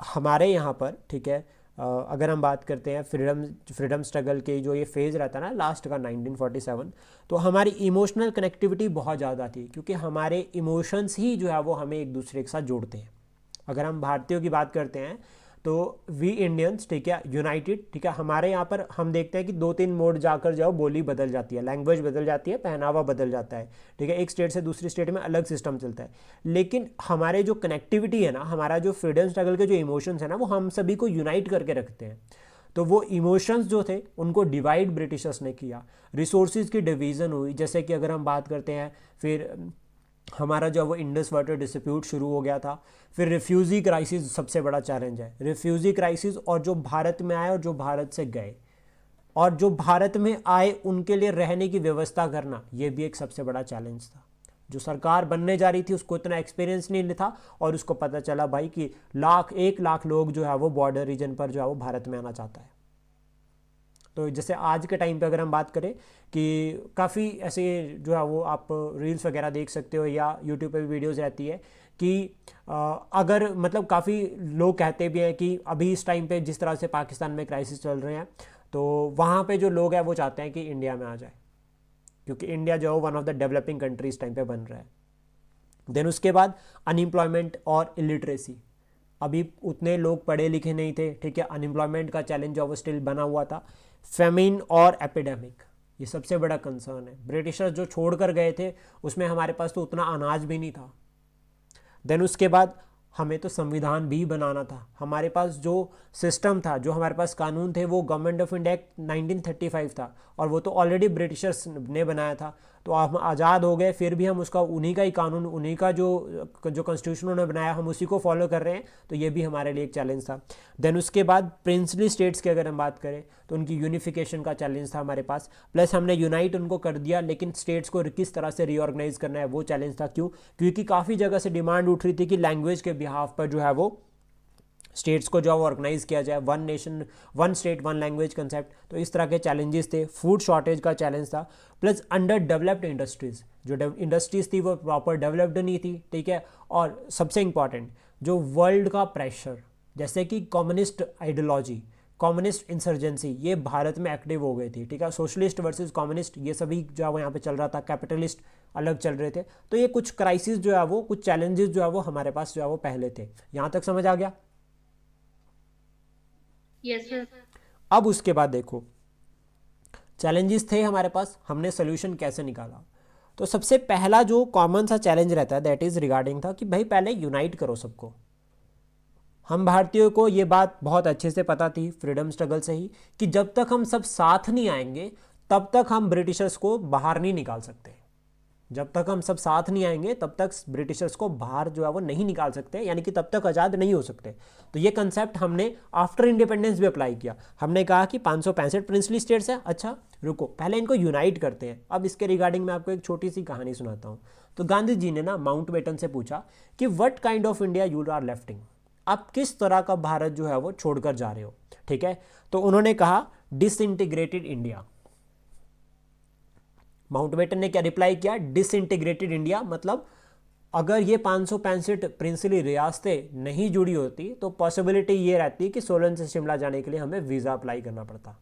हमारे यहाँ पर, ठीक है, अगर हम बात करते हैं फ्रीडम स्ट्रगल के जो ये फेज़ रहता है ना लास्ट का 1947, तो हमारी इमोशनल कनेक्टिविटी बहुत ज़्यादा थी, क्योंकि हमारे इमोशंस ही जो है वो हमें एक दूसरे के साथ जोड़ते हैं। अगर हम भारतीयों की बात करते हैं तो वी इंडियंस, ठीक है, यूनाइटेड, ठीक है, हमारे यहाँ पर हम देखते हैं कि 2-3 मोड जाकर जाओ बोली बदल जाती है, लैंग्वेज बदल जाती है, पहनावा बदल जाता है, ठीक है, एक स्टेट से दूसरी स्टेट में अलग सिस्टम चलता है। लेकिन हमारे जो कनेक्टिविटी है ना, हमारा जो फ्रीडम स्ट्रगल के जो इमोशंस है ना, वो हम सभी को यूनाइट करके रखते हैं। तो वो इमोशंस जो थे उनको डिवाइड ब्रिटिशर्स ने किया, रिसोर्सेज की डिवीज़न हुई। जैसे कि अगर हम बात करते हैं, फिर हमारा जो वो इंडस वाटर डिस्प्यूट शुरू हो गया था। फिर रिफ्यूज़ी क्राइसिस सबसे बड़ा चैलेंज है, रिफ्यूज़ी क्राइसिस, और जो भारत में आए और जो भारत से गए, और जो भारत में आए उनके लिए रहने की व्यवस्था करना, ये भी एक सबसे बड़ा चैलेंज था। जो सरकार बनने जा रही थी उसको इतना एक्सपीरियंस नहीं था, और उसको पता चला भाई कि 1 लाख लोग जो है वो बॉर्डर रीजन पर जो है वो भारत में आना चाहता है। तो जैसे आज के टाइम पे अगर हम बात करें कि काफ़ी ऐसे जो है वो आप रील्स वगैरह देख सकते हो, या यूट्यूब पे भी वीडियोज़ रहती है कि अगर मतलब काफ़ी लोग कहते भी हैं कि अभी इस टाइम पे जिस तरह से पाकिस्तान में क्राइसिस चल रहे हैं, तो वहाँ पे जो लोग हैं वो चाहते हैं कि इंडिया में आ जाए, क्योंकि इंडिया जो है one of the developing country इस टाइम पे बन रहा है। देन उसके बाद अनएम्प्लॉयमेंट और इलिटरेसी, अभी उतने लोग पढ़े लिखे नहीं थे, ठीक है, अनएम्प्लॉयमेंट का चैलेंज जो वो स्टिल बना हुआ था। फेमिन और एपिडेमिक, ये सबसे बड़ा कंसर्न है। ब्रिटिशर्स जो छोड़ कर गए थे उसमें हमारे पास तो उतना अनाज भी नहीं था। देन उसके बाद हमें तो संविधान भी बनाना था। हमारे पास जो सिस्टम था, जो हमारे पास कानून थे, वो गवर्नमेंट ऑफ इंडिया एक्ट 1935 था, और वो तो ऑलरेडी ब्रिटिशर्स ने बनाया था। तो हम आज़ाद हो गए, फिर भी हम उसका उन्हीं का ही कानून, उन्हीं का जो कॉन्स्टिट्यूशन उन्होंने बनाया, हम उसी को फॉलो कर रहे हैं। तो ये भी हमारे लिए एक चैलेंज था। देन उसके बाद प्रिंसली स्टेट्स की अगर हम बात करें तो उनकी यूनिफिकेशन का चैलेंज था हमारे पास। प्लस हमने यूनाइट उनको कर दिया, लेकिन स्टेट्स को किस तरह से रीऑर्गेनाइज करना है वो चैलेंज था। क्यों? क्योंकि काफ़ी जगह से डिमांड उठ रही थी कि लैंग्वेज के बिहाफ पर जो है वो स्टेट्स को जो ऑर्गेनाइज किया जाए, one nation one state one language concept, तो इस तरह के चैलेंजेस थे। फूड शॉर्टेज का चैलेंज था, प्लस अंडर डेवलप्ड इंडस्ट्रीज, जो इंडस्ट्रीज थी वो प्रॉपर डेवलप्ड नहीं थी, ठीक है। और सबसे इंपॉर्टेंट जो वर्ल्ड का प्रेशर, जैसे कि कम्युनिस्ट आइडियोलॉजी, कम्युनिस्ट इंसर्जेंसी, ये भारत में एक्टिव हो गई थी, ठीक है। सोशलिस्ट वर्सेस कम्युनिस्ट ये सभी जो है वो यहाँ पे चल रहा था, कैपिटलिस्ट अलग चल रहे थे। तो ये कुछ क्राइसिस जो है वो, कुछ चैलेंजेस जो है वो हमारे पास जो है वो पहले थे। यहाँ तक समझ आ गया? Yes sir. अब उसके बाद देखो, चैलेंजेस थे हमारे पास, हमने सोल्यूशन कैसे निकाला। तो सबसे पहला जो कॉमन सा चैलेंज रहता है दैट इज रिगार्डिंग था कि भाई पहले यूनाइट करो सबको। हम भारतीयों को ये बात बहुत अच्छे से पता थी फ्रीडम स्ट्रगल से ही, कि जब तक हम सब साथ नहीं आएंगे तब तक हम ब्रिटिशर्स को बाहर नहीं निकाल सकते। जब तक हम सब साथ नहीं आएंगे तब तक ब्रिटिशर्स को बाहर जो है वो नहीं निकाल सकते, यानी कि तब तक आज़ाद नहीं हो सकते। तो ये कंसेप्ट हमने आफ्टर इंडिपेंडेंस भी अप्लाई किया। हमने कहा कि 565 प्रिंसली स्टेट्स हैं, अच्छा रुको पहले इनको यूनाइट करते हैं। अब इसके रिगार्डिंग मैं आपको एक छोटी सी कहानी सुनाता हूँ। तो गांधी जी ने ना माउंटबेटन से पूछा कि what kind of India you are lefting, आप किस तरह का भारत जो है वो छोड़कर जा रहे हो, ठीक है। तो उन्होंने कहा डिसइंटीग्रेटेड इंडिया। माउंटबेटन ने क्या रिप्लाई किया? डिसइंटीग्रेटेड इंडिया, मतलब अगर ये 565 प्रिंसली रियासतें नहीं जुड़ी होती तो पॉसिबिलिटी ये रहती कि सोलन से शिमला जाने के लिए हमें वीज़ा अप्लाई करना पड़ता,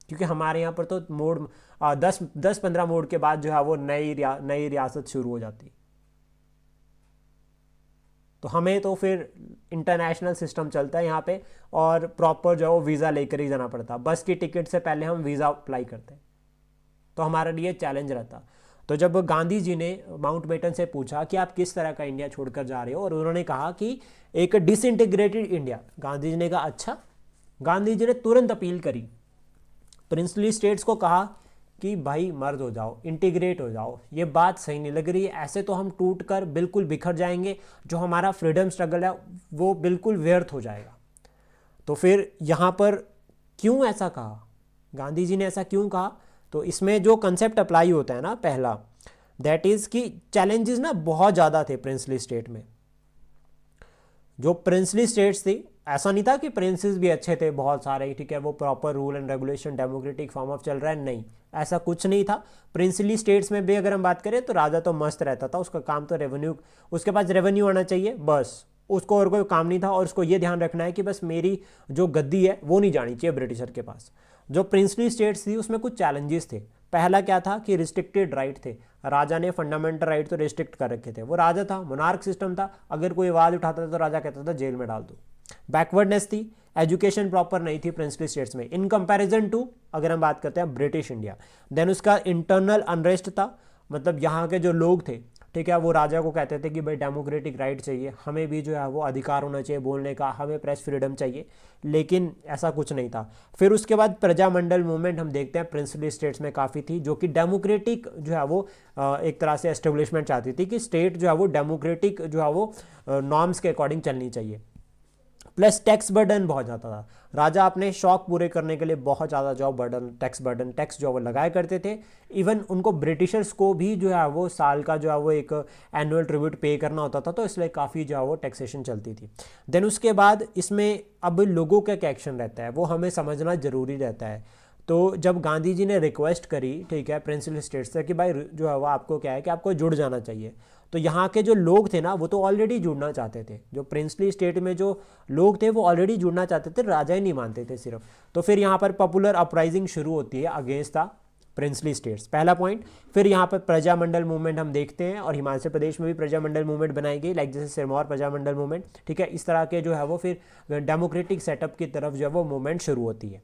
क्योंकि हमारे यहाँ पर तो मोड़ 10-15 मोड़ के बाद जो है वो नई रियासत शुरू हो जाती। तो हमें तो फिर इंटरनेशनल सिस्टम चलता है यहाँ पे, और प्रॉपर जो है वो वीज़ा लेकर ही जाना पड़ता। बस की टिकट से पहले हम वीज़ा अप्लाई करते, तो हमारे लिए चैलेंज रहता। तो जब गांधी जी ने माउंटबेटन से पूछा कि आप किस तरह का इंडिया छोड़कर जा रहे हो, और उन्होंने कहा कि एक डिसइंटीग्रेटेड इंडिया, गांधी जी ने कहा अच्छा। गांधी जी ने तुरंत अपील करी, प्रिंसली स्टेट्स को कहा कि भाई मर्द हो जाओ, इंटीग्रेट हो जाओ, ये बात सही नहीं लग रही है, ऐसे तो हम टूट कर बिल्कुल बिखर जाएंगे, जो हमारा फ्रीडम स्ट्रगल है वो बिल्कुल व्यर्थ हो जाएगा। तो फिर यहाँ पर क्यों ऐसा कहा, गांधी जी ने ऐसा क्यों कहा? तो इसमें जो कंसेप्ट अप्लाई होता है ना पहला, दैट इज़ कि चैलेंजेस ना बहुत ज़्यादा थे प्रिंसली स्टेट में। जो प्रिंसली स्टेट्स थी, ऐसा नहीं था कि प्रिंसेस भी अच्छे थे बहुत सारे, ठीक है, वो proper rule and regulation democratic form of चल रहा है, नहीं, ऐसा कुछ नहीं था। प्रिंसली स्टेट्स में भी अगर हम बात करें तो राजा तो मस्त रहता था, उसका काम तो रेवेन्यू, उसके पास रेवेन्यू आना चाहिए बस, उसको और कोई काम नहीं था। और उसको ये ध्यान रखना है कि बस मेरी जो गद्दी है वो नहीं जानी चाहिए ब्रिटिशर के पास। जो प्रिंसली स्टेट्स थी उसमें कुछ चैलेंजेस थे। पहला क्या था कि रिस्ट्रिक्टेड राइट थे, राजा ने फंडामेंटल राइट तो रिस्ट्रिक्ट कर रखे थे। वो राजा था, मोनार्क सिस्टम था, अगर कोई आवाज़ उठाता था तो राजा कहता था जेल में डाल दो। बैकवर्डनेस थी, एजुकेशन प्रॉपर नहीं थी प्रिंसली स्टेट्स में इन कंपैरिजन टू अगर हम बात करते हैं ब्रिटिश इंडिया। देन उसका इंटरनल अनरेस्ट था, मतलब यहाँ के जो लोग थे, ठीक है, वो राजा को कहते थे कि भाई डेमोक्रेटिक राइट चाहिए, हमें भी जो है वो अधिकार होना चाहिए बोलने का, हमें प्रेस फ्रीडम चाहिए, लेकिन ऐसा कुछ नहीं था। फिर उसके बाद प्रजामंडल मूवमेंट हम देखते हैं प्रिंसली स्टेट्स में काफ़ी थी, जो कि डेमोक्रेटिक जो है वो एक तरह से एस्टेब्लिशमेंट चाहती थी कि स्टेट जो है वो डेमोक्रेटिक जो है वो नॉर्म्स के अकॉर्डिंग चलनी चाहिए। प्लस टैक्स बर्डन बहुत ज़्यादा था, राजा अपने शौक पूरे करने के लिए बहुत ज़्यादा जो बर्डन टैक्स जो वो लगाया करते थे। इवन उनको ब्रिटिशर्स को भी जो है वो साल का जो है वो एक एनुअल ट्रिब्यूट पे करना होता था, तो इसलिए काफ़ी जो है वो टैक्सेशन चलती थी। देन उसके बाद इसमें अब लोगों का क्या एक्शन रहता है वो हमें समझना ज़रूरी रहता है। तो जब गांधी जी ने रिक्वेस्ट करी, ठीक है, प्रिंसली स्टेट से कि भाई जो है वो आपको क्या है कि आपको जुड़ जाना चाहिए, तो यहाँ के जो लोग थे ना वो तो ऑलरेडी जुड़ना चाहते थे, जो प्रिंसली स्टेट में जो लोग थे वो ऑलरेडी जुड़ना चाहते थे, राजा ही नहीं मानते थे सिर्फ। तो फिर यहाँ पर पॉपुलर अपराइजिंग शुरू होती है अगेंस्ट द प्रिंसली स्टेट्स, पहला पॉइंट। फिर यहाँ पर प्रजामंडल मूवमेंट हम देखते हैं, और हिमाचल प्रदेश में भी प्रजामंडल मूवमेंट बनाई गई, लाइक जैसे सिरमौर प्रजामंडल मूवमेंट, ठीक है, इस तरह के जो है वो फिर डेमोक्रेटिक सेटअप की तरफ जो है वो मूवमेंट शुरू होती है।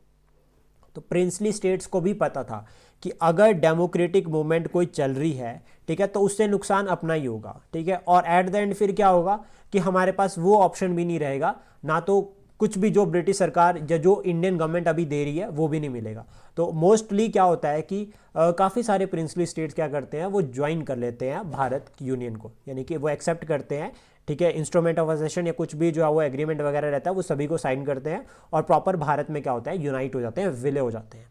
तो प्रिंसली स्टेट्स को भी पता था कि अगर डेमोक्रेटिक मूवमेंट कोई चल रही है, ठीक है, तो उससे नुकसान अपना ही होगा, ठीक है, और एट द एंड फिर क्या होगा कि हमारे पास वो ऑप्शन भी नहीं रहेगा, ना तो कुछ भी जो ब्रिटिश सरकार या जो इंडियन गवर्नमेंट अभी दे रही है वो भी नहीं मिलेगा। तो मोस्टली क्या होता है कि काफ़ी सारे प्रिंसली स्टेट्स क्या करते हैं, वो ज्वाइन कर लेते हैं भारत यूनियन को, यानी कि वो एक्सेप्ट करते हैं, ठीक है, इंस्ट्रूमेंट ऑफ एसेशन या कुछ भी जो है वो एग्रीमेंट वगैरह रहता है वो सभी को साइन करते हैं, और प्रॉपर भारत में क्या होता है यूनाइट हो जाते हैं, विलय हो जाते हैं।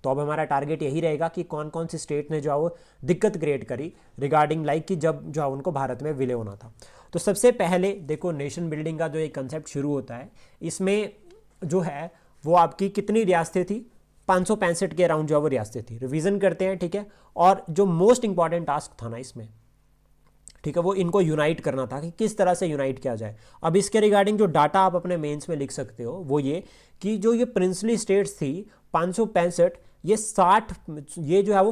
तो अब हमारा टारगेट यही रहेगा कि कौन कौन सी स्टेट ने जो है वो दिक्कत क्रिएट करी रिगार्डिंग लाइक कि जब जो है उनको भारत में विलय होना था। तो सबसे पहले देखो नेशन बिल्डिंग का जो एक कंसेप्ट शुरू होता है, इसमें जो है वो आपकी कितनी रियासतें थी, 565 के अराउंड जो है वो रियासतें थी। रिवीजन करते हैं, ठीक है। और जो मोस्ट इंपॉर्टेंट टास्क था ना इसमें, ठीक है, वो इनको यूनाइट करना था कि किस तरह से यूनाइट किया जाए। अब इसके रिगार्डिंग जो डाटा आप अपने मेंस में लिख सकते हो वो ये कि जो ये प्रिंसली स्टेट्स थी 565, ये 60, ये जो है वो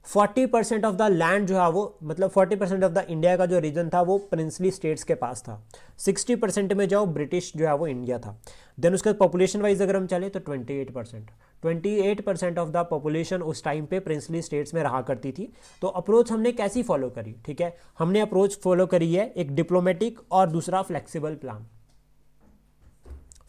40% ऑफ द लैंड जो है वो, मतलब 40% ऑफ द इंडिया का जो रीजन था वो प्रिंसली स्टेट्स के पास था। 60% में जो ब्रिटिश जो है वो इंडिया था। देन उसके बाद पॉपुलेशन वाइज अगर हम चले तो 28% ऑफ द पॉपुलेशन उस टाइम पे प्रिंसली स्टेट्स में रहा करती थी। तो अप्रोच हमने कैसी फॉलो करी, ठीक है, हमने अप्रोच फॉलो करी है एक डिप्लोमेटिक और दूसरा फ्लेक्सिबल प्लान।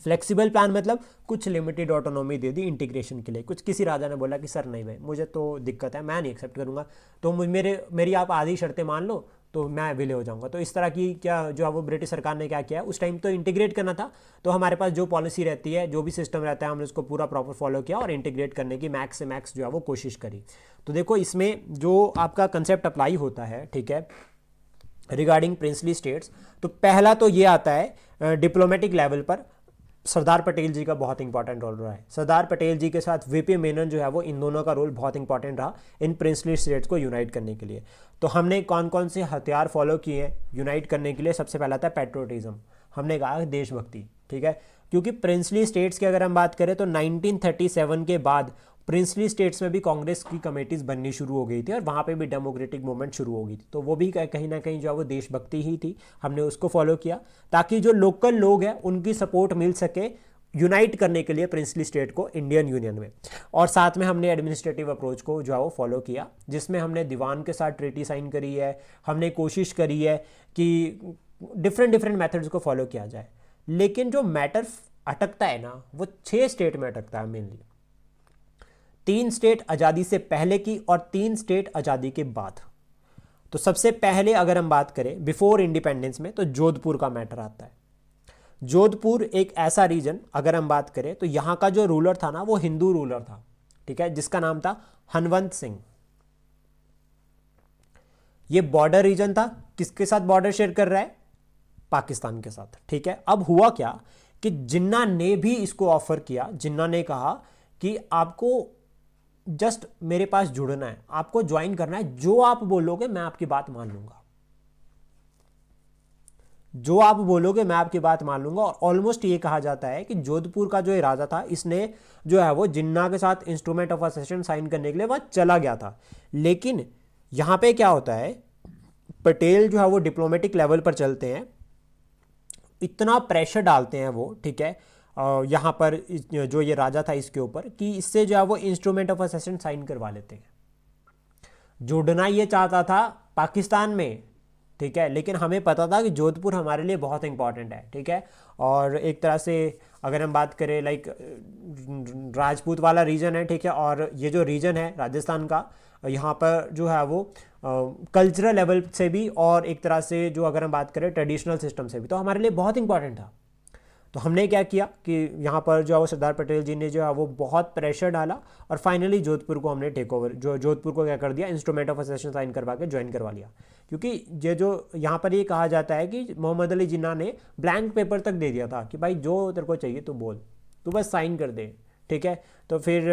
फ्लेक्सिबल प्लान मतलब कुछ लिमिटेड ऑटोनॉमी दे दी इंटीग्रेशन के लिए। कुछ किसी राजा ने बोला कि सर नहीं भाई मुझे तो दिक्कत है, मैं नहीं एक्सेप्ट करूंगा, तो मेरी आप आधी शर्तें मान लो तो मैं विलय हो जाऊंगा। तो इस तरह की क्या जो है वो ब्रिटिश सरकार ने क्या किया, उस टाइम तो इंटीग्रेट करना था, तो हमारे पास जो पॉलिसी रहती है, जो भी सिस्टम रहता है, हमने उसको पूरा प्रॉपर फॉलो किया और इंटीग्रेट करने की मैक्स से मैक्स जो है वो कोशिश करी। तो देखो इसमें जो आपका कंसेप्ट अप्लाई होता है, ठीक है, रिगार्डिंग प्रिंसली स्टेट्स, तो पहला तो ये आता है डिप्लोमेटिक लेवल पर सरदार पटेल जी का बहुत इंपॉर्टेंट रोल रहा है। सरदार पटेल जी के साथ वीपी मेनन जो है वो, इन दोनों का रोल बहुत इंपॉर्टेंट रहा इन प्रिंसली स्टेट्स को यूनाइट करने के लिए। तो हमने कौन कौन से हथियार फॉलो किए हैं यूनाइट करने के लिए। सबसे पहला था पैट्रियोटिज्म, हमने कहा देशभक्ति, ठीक है, क्योंकि प्रिंसली स्टेट्स की अगर हम बात करें तो 1937 के बाद प्रिंसली स्टेट्स में भी कांग्रेस की कमेटीज बननी शुरू हो गई थी और वहाँ पे भी डेमोक्रेटिक मूवमेंट शुरू हो गई थी। तो वो भी कहीं ना कहीं जो है वो देशभक्ति ही थी, हमने उसको फॉलो किया ताकि जो लोकल लोग हैं उनकी सपोर्ट मिल सके यूनाइट करने के लिए प्रिंसली स्टेट को इंडियन यूनियन में। और साथ में हमने एडमिनिस्ट्रेटिव अप्रोच को जो है वो फॉलो किया, जिसमें हमने दीवान के साथ ट्रीटी साइन करी है। हमने कोशिश करी है कि डिफरेंट मेथड्स को फॉलो किया जाए। लेकिन जो मैटर अटकता है ना वो 6 स्टेट में अटकता है मेनली। 3 स्टेट आज़ादी से पहले की और 3 स्टेट आज़ादी के बाद। तो सबसे पहले अगर हम बात करें बिफोर इंडिपेंडेंस में तो जोधपुर का मैटर आता है। जोधपुर एक ऐसा रीजन अगर हम बात करें तो यहां का जो रूलर था ना वो हिंदू रूलर था, ठीक है, जिसका नाम था हनवंत सिंह। ये बॉर्डर रीजन था, किसके साथ बॉर्डर शेयर कर रहा है, पाकिस्तान के साथ, ठीक है। अब हुआ क्या कि जिन्ना ने भी इसको ऑफर किया, जिन्ना ने कहा कि आपको जस्ट मेरे पास जुड़ना है, आपको ज्वाइन करना है, जो आप बोलोगे मैं आपकी बात मान लूंगा, जो आप बोलोगे मैं आपकी बात मान लूंगा। और ऑलमोस्ट ये कहा जाता है कि जोधपुर का जो ये राजा था इसने जो है वो जिन्ना के साथ इंस्ट्रूमेंट ऑफ असेशन साइन करने के लिए वह चला गया था। लेकिन यहां पे क्या होता है, पटेल जो है वो डिप्लोमेटिक लेवल पर चलते हैं, इतना प्रेशर डालते हैं वो, ठीक है, यहाँ पर जो ये राजा था इसके ऊपर कि इससे जो है वो इंस्ट्रूमेंट ऑफ असेशन साइन करवा लेते हैं। जोड़ना ये चाहता था पाकिस्तान में, ठीक है, लेकिन हमें पता था कि जोधपुर हमारे लिए बहुत इंपॉर्टेंट है, ठीक है। और एक तरह से अगर हम बात करें लाइक राजपूत वाला रीजन है, ठीक है, और ये जो रीजन है राजस्थान का, यहाँ पर जो है वो कल्चरल लेवल से भी और एक तरह से जो अगर हम बात करें ट्रेडिशनल सिस्टम से भी, तो हमारे लिए बहुत इंपॉर्टेंट था। तो हमने क्या किया कि यहाँ पर जो है वो सरदार पटेल जी ने जो है वो बहुत प्रेशर डाला और फाइनली जोधपुर को हमने टेक ओवर, जो जोधपुर को क्या कर दिया, इंस्ट्रूमेंट ऑफ असेशन साइन करवा के ज्वाइन करवा लिया। क्योंकि ये जो यहाँ पर ये कहा जाता है कि मोहम्मद अली जिन्ना ने ब्लैंक पेपर तक दे दिया था कि भाई जो तेरे को चाहिए तो बोल, तू बस साइन कर दे, ठीक है। तो फिर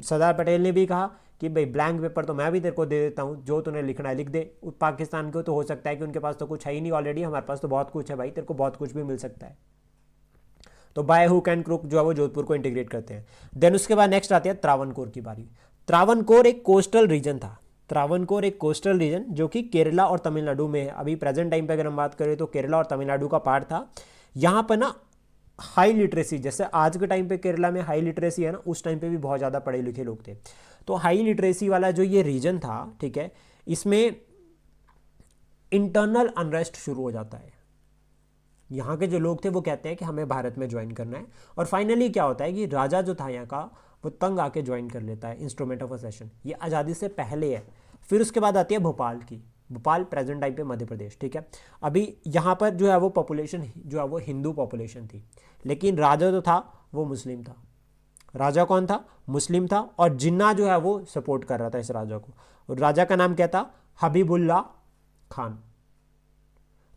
सरदार पटेल ने भी कहा कि भाई ब्लैंक पेपर तो मैं भी तेरे को दे देता हूँ, जो तूने लिखना है लिख दे। पाकिस्तान को तो हो सकता है कि उनके पास तो कुछ है ही नहीं ऑलरेडी, हमारे पास तो बहुत कुछ है भाई, तेरे को बहुत कुछ भी मिल सकता है। तो बाय हुक एंड क्रुक जो है वो जोधपुर को इंटीग्रेट करते हैं। देन उसके बाद नेक्स्ट आती है त्रावणकोर की बारी। त्रावणकोर एक कोस्टल रीजन था। त्रावणकोर एक कोस्टल रीजन जो कि केरला और तमिलनाडु में है। अभी प्रेजेंट टाइम पे अगर हम बात करें तो केरला और तमिलनाडु का पार्ट था। यहाँ पर ना हाई लिटरेसी, जैसे आज के टाइम पे केरला में हाई लिटरेसी है ना, उस टाइम पे भी बहुत ज़्यादा पढ़े लिखे लोग थे। तो हाई लिटरेसी वाला जो ये रीजन था, ठीक है, इसमें इंटरनल अनरेस्ट शुरू हो जाता है। यहाँ के जो लोग थे वो कहते हैं कि हमें भारत में ज्वाइन करना है, और फाइनली क्या होता है कि राजा जो था यहाँ का वो तंग आके ज्वाइन कर लेता है इंस्ट्रूमेंट ऑफ असेशन। ये आज़ादी से पहले है। फिर उसके बाद आती है भोपाल की। भोपाल प्रेजेंट टाइम पे मध्य प्रदेश, ठीक है। अभी यहाँ पर जो है वो पॉपुलेशन जो है वो हिंदू पॉपुलेशन थी, लेकिन राजा जो था वो मुस्लिम था। राजा कौन था? मुस्लिम था, और जिन्ना जो है वो सपोर्ट कर रहा था इस राजा को, और राजा का नाम क्या था? हबीबुल्ला खान।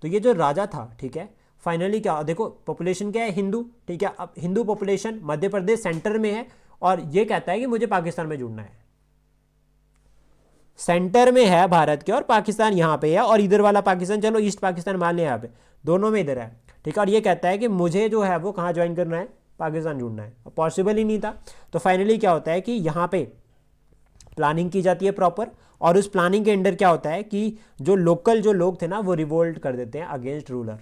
तो ये जो राजा था, ठीक है, फाइनली क्या, देखो पॉपुलेशन क्या है? हिंदू, ठीक है। अब हिंदू पॉपुलेशन, मध्य प्रदेश सेंटर में है, और ये कहता है कि मुझे पाकिस्तान में जुड़ना है। सेंटर में है भारत के, और पाकिस्तान यहाँ पे है, और इधर वाला पाकिस्तान, चलो ईस्ट पाकिस्तान मान लें, यहाँ पे दोनों में इधर है, ठीक है। और ये कहता है कि मुझे जो है वो कहाँ ज्वाइन करना है? पाकिस्तान जुड़ना है। पॉसिबल ही नहीं था। तो फाइनली क्या होता है कि यहाँ पे प्लानिंग की जाती है प्रॉपर, और उस प्लानिंग के अंडर क्या होता है कि जो लोकल जो लोग थे ना, वो रिवोल्ट कर देते हैं अगेंस्ट रूलर।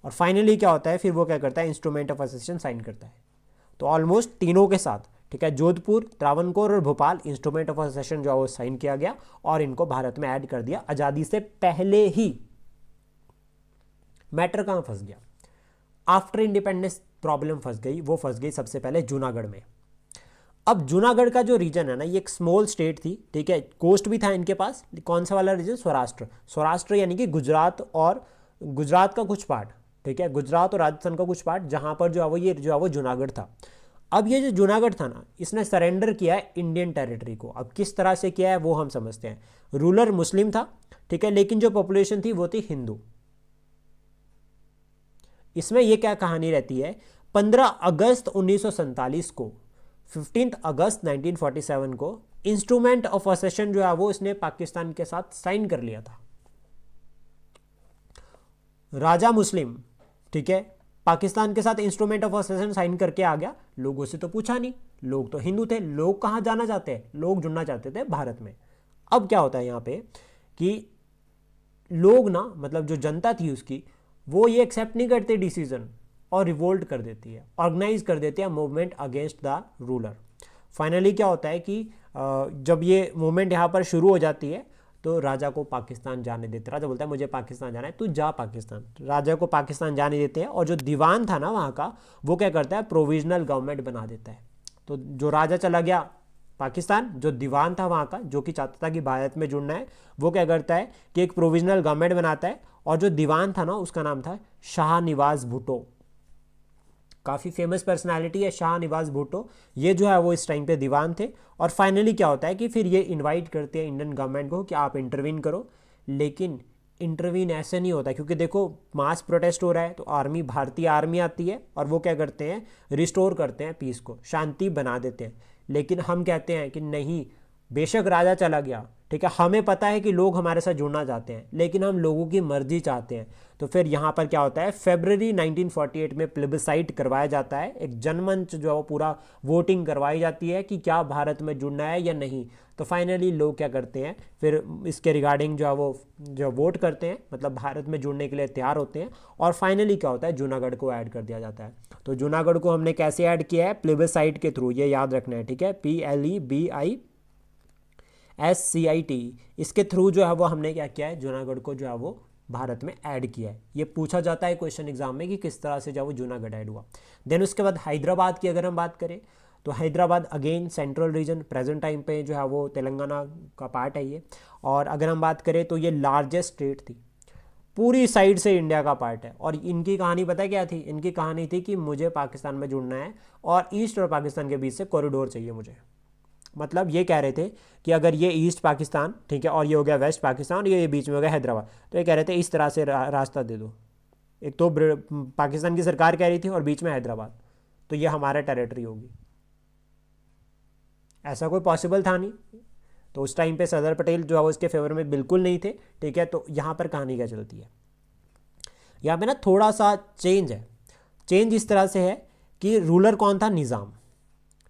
और फाइनली क्या होता है, फिर वो क्या करता है? इंस्ट्रूमेंट ऑफ एसेशन साइन करता है। तो ऑलमोस्ट तीनों के साथ, ठीक है, जोधपुर, त्रावणकोर और भोपाल, इंस्ट्रूमेंट ऑफ एसेशन जो है वो साइन किया गया, और इनको भारत में ऐड कर दिया आजादी से पहले ही। मैटर कहां फंस गया? आफ्टर इंडिपेंडेंस प्रॉब्लम फंस गई। वो फंस गई सबसे पहले जूनागढ़ में। अब जूनागढ़ का जो रीजन है ना, ये एक स्मॉल स्टेट थी, ठीक है, कोस्ट भी था इनके पास। कौन सा वाला रीजन? सौराष्ट्र। सौराष्ट्र यानी कि गुजरात, और गुजरात का कुछ पार्ट, ठीक है, गुजरात और राजस्थान का कुछ पार्ट, जहां पर जो है वो ये जो है वो जूनागढ़ था। अब ये जो जूनागढ़ था ना, इसने सरेंडर किया है इंडियन टेरिटरी को। अब किस तरह से किया है वो हम समझते हैं। रूलर मुस्लिम था, ठीक है, लेकिन जो पॉपुलेशन थी वो थी हिंदू। इसमें ये क्या कहानी रहती है? 15 अगस्त 1947 को, 15 अगस्त 1947 को इंस्ट्रूमेंट ऑफ एसेशन जो है वो इसने पाकिस्तान के साथ साइन कर लिया था। राजा मुस्लिम, ठीक है, पाकिस्तान के साथ इंस्ट्रूमेंट ऑफ एसेशन साइन करके आ गया। लोगों से तो पूछा नहीं, लोग तो हिंदू थे। लोग कहां जाना चाहते हैं? लोग जुड़ना चाहते थे भारत में। अब क्या होता है यहां पे कि लोग ना, मतलब जो जनता थी उसकी, वो ये एक्सेप्ट नहीं करते डिसीजन, और रिवोल्ट कर देती है, ऑर्गेनाइज कर देती है movement against the ruler. Finally क्या होता है कि जब ये मूवमेंट यहाँ पर शुरू हो जाती है, तो राजा को पाकिस्तान जाने देते। राजा बोलता है मुझे पाकिस्तान जाना है, तू जा पाकिस्तान। राजा को पाकिस्तान जाने देते हैं, और जो दीवान था ना वहाँ का, वो क्या करता है? प्रोविजनल गवर्नमेंट बना देता है। तो जो राजा चला गया पाकिस्तान, जो दीवान था वहाँ का, जो कि चाहता था कि भारत में जुड़ना है, वो क्या करता है कि एक प्रोविजनल गवर्नमेंट बनाता है। और जो दीवान था ना, उसका नाम था शाह नवाज भुट्टो। काफ़ी फेमस पर्सनालिटी है शाह नवाज भुट्टो। ये जो है वो इस टाइम पे दीवान थे। और फाइनली क्या होता है कि फिर ये इनवाइट करते हैं इंडियन गवर्नमेंट को कि आप इंटरवीन करो। लेकिन इंटरवीन ऐसे नहीं होता, क्योंकि देखो मास प्रोटेस्ट हो रहा है, तो आर्मी, भारतीय आर्मी आती है, और वो क्या करते हैं? रिस्टोर करते हैं पीस को, शांति बना देते हैं। लेकिन हम कहते हैं कि नहीं, बेशक राजा चला गया, ठीक है, हमें पता है कि लोग हमारे साथ जुड़ना चाहते हैं, लेकिन हम लोगों की मर्जी चाहते हैं। तो फिर यहाँ पर क्या होता है? फरवरी 1948 में प्लेबिसाइट करवाया जाता है, एक जनमंच जो है वो पूरा वोटिंग करवाई जाती है कि क्या भारत में जुड़ना है या नहीं। तो फाइनली लोग क्या करते हैं, फिर इसके रिगार्डिंग जो है वो जो वोट करते हैं, मतलब भारत में जुड़ने के लिए तैयार होते हैं। और फाइनली क्या होता है? जूनागढ़ को ऐड कर दिया जाता है। तो जूनागढ़ को हमने कैसे ऐड किया है? प्लेबिसाइट के थ्रू, ये याद रखना है, ठीक है, PLEBISCIT, इसके थ्रू जो है वो हमने क्या किया है? जूनागढ़ को जो है वो भारत में ऐड किया है। ये पूछा जाता है क्वेश्चन एग्जाम में कि किस तरह से जो है वो जूनागढ़ ऐड हुआ। देन उसके बाद हैदराबाद की अगर हम बात करें, तो Hyderabad again central region, present time पे जो है वो तेलंगाना का पार्ट है ये। और अगर हम बात करें तो ये लार्जेस्ट स्टेट थी, पूरी साइड से इंडिया का पार्ट है। और इनकी कहानी पता है क्या थी? इनकी कहानी थी कि मुझे पाकिस्तान में जुड़ना है, और ईस्ट और पाकिस्तान के बीच से कॉरिडोर चाहिए मुझे। मतलब ये कह रहे थे कि अगर ये ईस्ट पाकिस्तान, ठीक है, और ये हो गया वेस्ट पाकिस्तान, और ये बीच में हो गया हैदराबाद, तो ये कह रहे थे इस तरह से रास्ता दे दो। एक तो पाकिस्तान की सरकार कह रही थी, और बीच में हैदराबाद, तो ये हमारा टेरिटरी होगी। ऐसा कोई पॉसिबल था नहीं। तो उस टाइम पे सरदार पटेल जो है उसके फेवर में बिल्कुल नहीं थे, ठीक है। तो यहाँ पर कहानी क्या चलती है? यहाँ पे ना थोड़ा सा चेंज है। चेंज इस तरह से है कि रूलर कौन था? निज़ाम,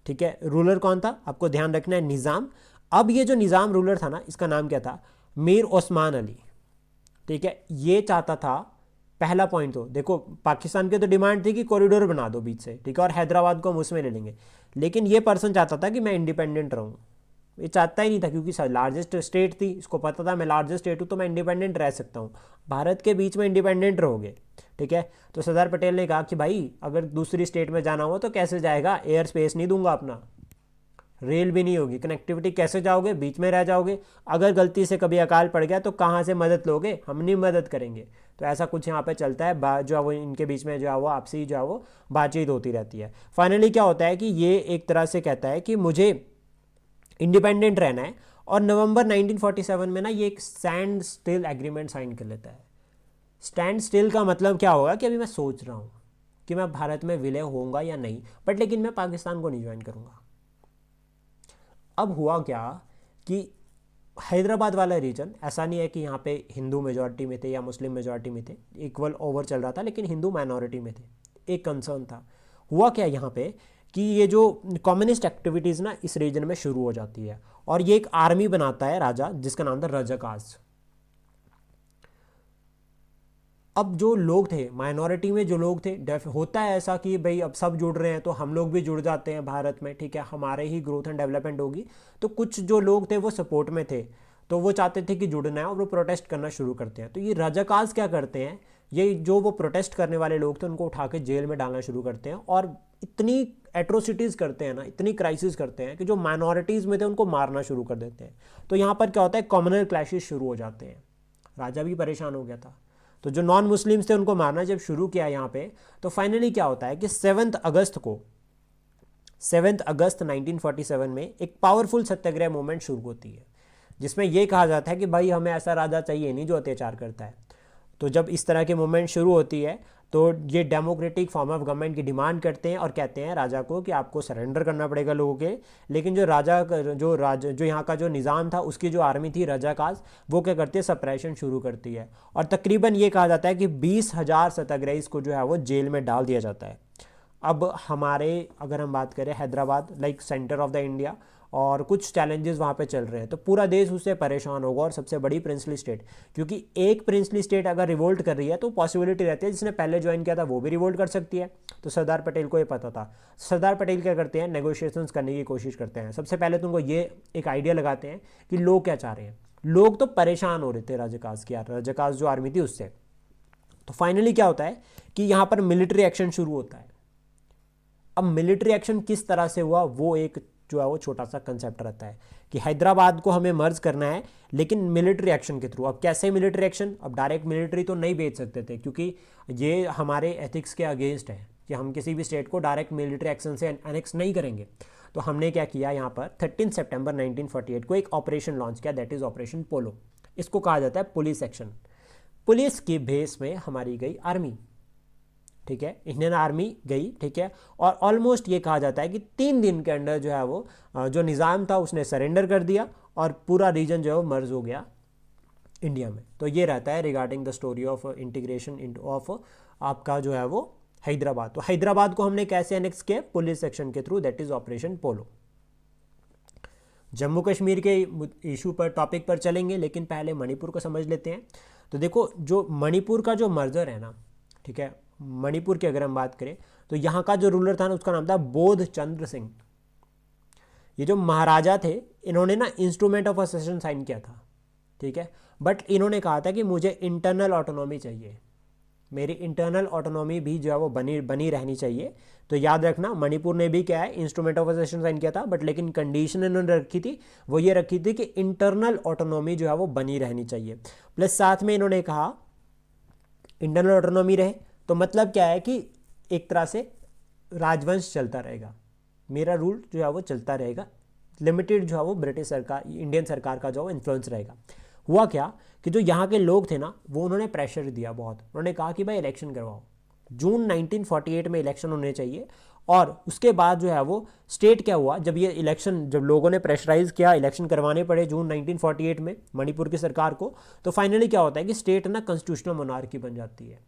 ठीक है। रूलर कौन था? आपको ध्यान रखना है, निज़ाम। अब ये जो निज़ाम रूलर था ना, इसका नाम क्या था? मीर ओस्मान अली, ठीक है। ये चाहता था, पहला पॉइंट तो देखो, पाकिस्तान की तो डिमांड थी कि कॉरिडोर बना दो बीच से, ठीक है, और हैदराबाद को हम उसमें ले लेंगे। लेकिन ये पर्सन चाहता था कि मैं इंडिपेंडेंट रहूँ। ये चाहता ही नहीं था, क्योंकि लार्जेस्ट स्टेट थी, इसको पता था मैं लार्जेस्ट स्टेट हूँ तो मैं इंडिपेंडेंट रह सकता हूँ, भारत के बीच में इंडिपेंडेंट रहोगे, ठीक है। तो सरदार पटेल ने कहा कि भाई अगर दूसरी स्टेट में जाना हो तो कैसे जाएगा, एयर स्पेस नहीं दूंगा अपना, रेल भी नहीं होगी, कनेक्टिविटी कैसे जाओगे, बीच में रह जाओगे। अगर गलती से कभी अकाल पड़ गया तो कहाँ से मदद लोगे, हम नहीं मदद करेंगे। तो ऐसा कुछ यहाँ पे चलता है, जो है वो इनके बीच में जो है वो आपसी जो है वो बातचीत होती रहती है। फाइनली क्या होता है कि ये एक तरह से कहता है कि मुझे इंडिपेंडेंट रहना है, और नवंबर 1947 में ना ये एक स्टैंड स्टिल एग्रीमेंट साइन कर लेता है। स्टैंड स्टिल का मतलब क्या होगा कि अभी मैं सोच रहा हूँ कि मैं भारत में विलय होऊंगा या नहीं, बट लेकिन मैं पाकिस्तान को नहीं ज्वाइन करूँगा। अब हुआ क्या कि हैदराबाद वाला रीजन, ऐसा नहीं है कि यहाँ पे हिंदू मेजॉरिटी में थे या मुस्लिम मेजॉरिटी में थे, इक्वल ओवर चल रहा था, लेकिन हिंदू माइनॉरिटी में थे। एक कंसर्न था। हुआ क्या यहाँ पे कि ये जो कम्युनिस्ट एक्टिविटीज़ ना इस रीजन में शुरू हो जाती है, और ये एक आर्मी बनाता है राजा जिसका नाम था रजकाज। अब जो लोग थे माइनॉरिटी में, जो लोग थे, होता है ऐसा कि भाई अब सब जुड़ रहे हैं तो हम लोग भी जुड़ जाते हैं भारत में, ठीक है, हमारे ही ग्रोथ एंड डेवलपमेंट होगी। तो कुछ जो लोग थे वो सपोर्ट में थे, तो वो चाहते थे कि जुड़ना है, और वो प्रोटेस्ट करना शुरू करते हैं। तो ये रजाकाज क्या करते हैं, ये जो वो प्रोटेस्ट करने वाले लोग थे उनको उठा के जेल में डालना शुरू करते हैं, और इतनी एट्रोसिटीज़ करते हैं ना, इतनी क्राइसिस करते हैं कि जो माइनॉरिटीज़ में थे उनको मारना शुरू कर देते हैं। तो यहाँ पर क्या होता है, कम्युनल क्लैशेस शुरू हो जाते हैं। राजा भी परेशान हो गया था, तो जो नॉन मुस्लिम्स थे उनको मारना जब शुरू किया यहाँ पे, तो फाइनली क्या होता है कि 7 अगस्त 1947 में एक पावरफुल सत्याग्रह मूवमेंट शुरू होती है, जिसमें यह कहा जाता है कि भाई हमें ऐसा राजा चाहिए नहीं जो अत्याचार करता है। तो जब इस तरह की मूवमेंट शुरू होती है तो ये डेमोक्रेटिक फॉर्म ऑफ गवर्नमेंट की डिमांड करते हैं, और कहते हैं राजा को कि आपको सरेंडर करना पड़ेगा लोगों के। लेकिन जो यहाँ का जो निज़ाम था, उसकी जो आर्मी थी रजाकाज, वो क्या करती है, सप्रेशन शुरू करती है, और तकरीबन ये कहा जाता है कि 20,000 सत्याग्रही को जो है वो जेल में डाल दिया जाता है। अब हमारे अगर हम बात करें Hyderabad like centre of the India, और कुछ चैलेंजेस वहाँ पे चल रहे हैं, तो पूरा देश उससे परेशान होगा, और सबसे बड़ी प्रिंसली स्टेट, क्योंकि एक प्रिंसली स्टेट अगर रिवोल्ट कर रही है तो पॉसिबिलिटी रहती है जिसने पहले ज्वाइन किया था वो भी रिवोल्ट कर सकती है। तो सरदार पटेल को ये पता था। सरदार पटेल क्या करते हैं, नेगोशिएशंस करने की कोशिश करते हैं। सबसे पहले तुमको ये एक आइडिया लगाते हैं कि लोग क्या चाह रहे हैं। लोग तो परेशान हो रहे थे रजाकाज जो आर्मी थी उससे। तो फाइनली क्या होता है कि यहाँ पर मिलिट्री एक्शन शुरू होता है। अब मिलिट्री एक्शन किस तरह से हुआ, वो एक जो है वो छोटा सा कंसेप्ट रहता है कि हैदराबाद को हमें मर्ज करना है, लेकिन मिलिट्री एक्शन के थ्रू। अब कैसे मिलिट्री एक्शन, अब डायरेक्ट मिलिट्री तो नहीं भेज सकते थे, क्योंकि ये हमारे एथिक्स के अगेंस्ट है कि हम किसी भी स्टेट को डायरेक्ट मिलिट्री एक्शन से एनेक्स नहीं करेंगे। तो हमने क्या किया, यहाँ पर 13 सितंबर 1948 को एक ऑपरेशन लॉन्च किया, दैट इज ऑपरेशन पोलो। इसको कहा जाता है पुलिस एक्शन। पुलिस के बेस में हमारी गई आर्मी, ठीक है, इंडियन आर्मी गई, ठीक है, और ऑलमोस्ट ये कहा जाता है कि 3 दिन के अंदर जो है वो जो निज़ाम था उसने सरेंडर कर दिया, और पूरा रीजन जो है वो मर्ज हो गया इंडिया में। तो ये रहता है regarding the story of integration of आपका जो है वो हैदराबाद। तो हैदराबाद को हमने कैसे एनेक्स किया, पुलिस सेक्शन के थ्रू, दैट इज ऑपरेशन पोलो। जम्मू कश्मीर के इशू पर टॉपिक पर चलेंगे, लेकिन पहले मणिपुर को समझ लेते हैं। तो देखो, जो मणिपुर का जो मर्जर है ना, ठीक है, मणिपुर की अगर हम बात करें तो यहाँ का जो रूलर था ना, उसका नाम था बोध चंद्र सिंह। ये जो महाराजा थे, इन्होंने ना इंस्ट्रूमेंट ऑफ असेशन साइन किया था, ठीक है, बट इन्होंने कहा था कि मुझे इंटरनल ऑटोनॉमी चाहिए, मेरी इंटरनल ऑटोनॉमी भी जो है वो बनी रहनी चाहिए। तो याद रखना, मणिपुर ने भी क्या है, इंस्ट्रूमेंट ऑफ असेशन साइन किया था, बट लेकिन कंडीशन इन्होंने रखी थी, वो ये रखी थी कि इंटरनल ऑटोनॉमी जो है वो बनी रहनी चाहिए। प्लस साथ में इन्होंने कहा इंटरनल ऑटोनॉमी रहे, तो मतलब क्या है कि एक तरह से राजवंश चलता रहेगा, मेरा रूल जो है वो चलता रहेगा, लिमिटेड जो है वो ब्रिटिश सरकार, इंडियन सरकार का जो इन्फ्लुएंस रहेगा। हुआ क्या कि जो यहाँ के लोग थे ना, वो उन्होंने प्रेशर दिया बहुत। उन्होंने कहा कि भाई इलेक्शन करवाओ, जून 1948 में इलेक्शन होने चाहिए। और उसके बाद जो है वो स्टेट क्या हुआ, जब ये इलेक्शन, जब लोगों ने प्रेशराइज किया, इलेक्शन करवाने पड़े जून 1948 में मणिपुर की सरकार को, तो फाइनली क्या होता है कि स्टेट ना कॉन्स्टिट्यूशनल मोनार्की बन जाती है।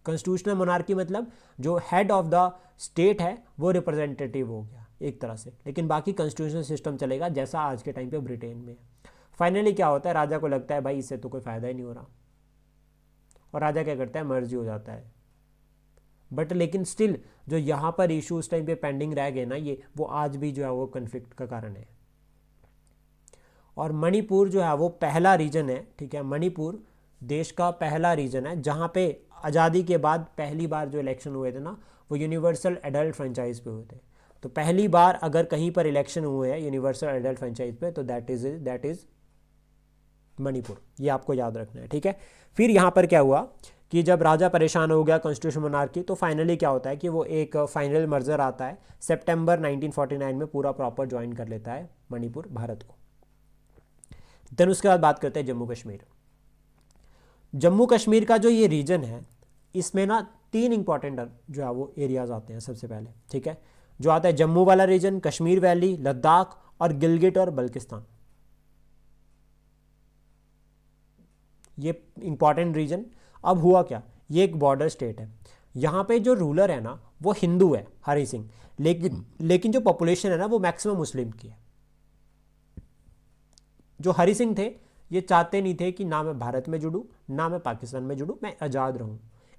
कॉन्स्टिट्यूशनल मोनार्की मतलब जो हेड ऑफ द स्टेट है वो रिप्रेजेंटेटिव हो गया एक तरह से, लेकिन बाकी कॉन्स्टिट्यूशनल सिस्टम चलेगा जैसा आज के टाइम पे ब्रिटेन में है। फाइनली क्या होता है, राजा को लगता है भाई इससे तो कोई फ़ायदा ही नहीं हो रहा, और राजा क्या करता है, मर्जी हो जाता है। बट लेकिन स्टिल जो यहाँ पर इशू उस टाइम पे पेंडिंग रह गए ना, ये वो आज भी जो है वो कन्फ्लिक्ट का कारण है। और मणिपुर जो है वो पहला रीजन है, ठीक है, मणिपुर देश का पहला रीजन है जहाँ पे आज़ादी के बाद पहली बार जो इलेक्शन हुए थे ना, वो यूनिवर्सल एडल्ट फ्रेंचाइज पे हुए थे। तो पहली बार अगर कहीं पर इलेक्शन हुए हैं यूनिवर्सल एडल्ट फ्रेंचाइज पे, तो दैट इज मणिपुर। ये आपको याद रखना है, ठीक है। फिर यहाँ पर क्या हुआ कि जब राजा परेशान हो गया कॉन्स्टिट्यूशन मोनार्की, तो फाइनली क्या होता है कि वो एक फाइनल मर्जर आता है सितंबर 1949 में, पूरा प्रॉपर ज्वाइन कर लेता है मणिपुर भारत को। देन उसके बाद बात करते हैं जम्मू कश्मीर। जम्मू कश्मीर का जो ये रीजन है, इसमें ना 3 इंपॉर्टेंट जो है वो एरियाज आते हैं सबसे पहले, ठीक है। जो आता है जम्मू वाला रीजन, कश्मीर वैली, लद्दाख और गिलगिट और बल्किस्तान। ये इंपॉर्टेंट रीजन। अब हुआ क्या, ये एक बॉर्डर स्टेट है, यहाँ पे जो रूलर है ना वो हिंदू है, हरि सिंह, लेकिन जो पॉपुलेशन है ना वो मैक्सिमम मुस्लिम की है। जो हरि सिंह थे ये चाहते नहीं थे कि ना मैं भारत में जुड़ूं ना मैं पाकिस्तान में जुड़ूं, मैं आज़ाद रहूं।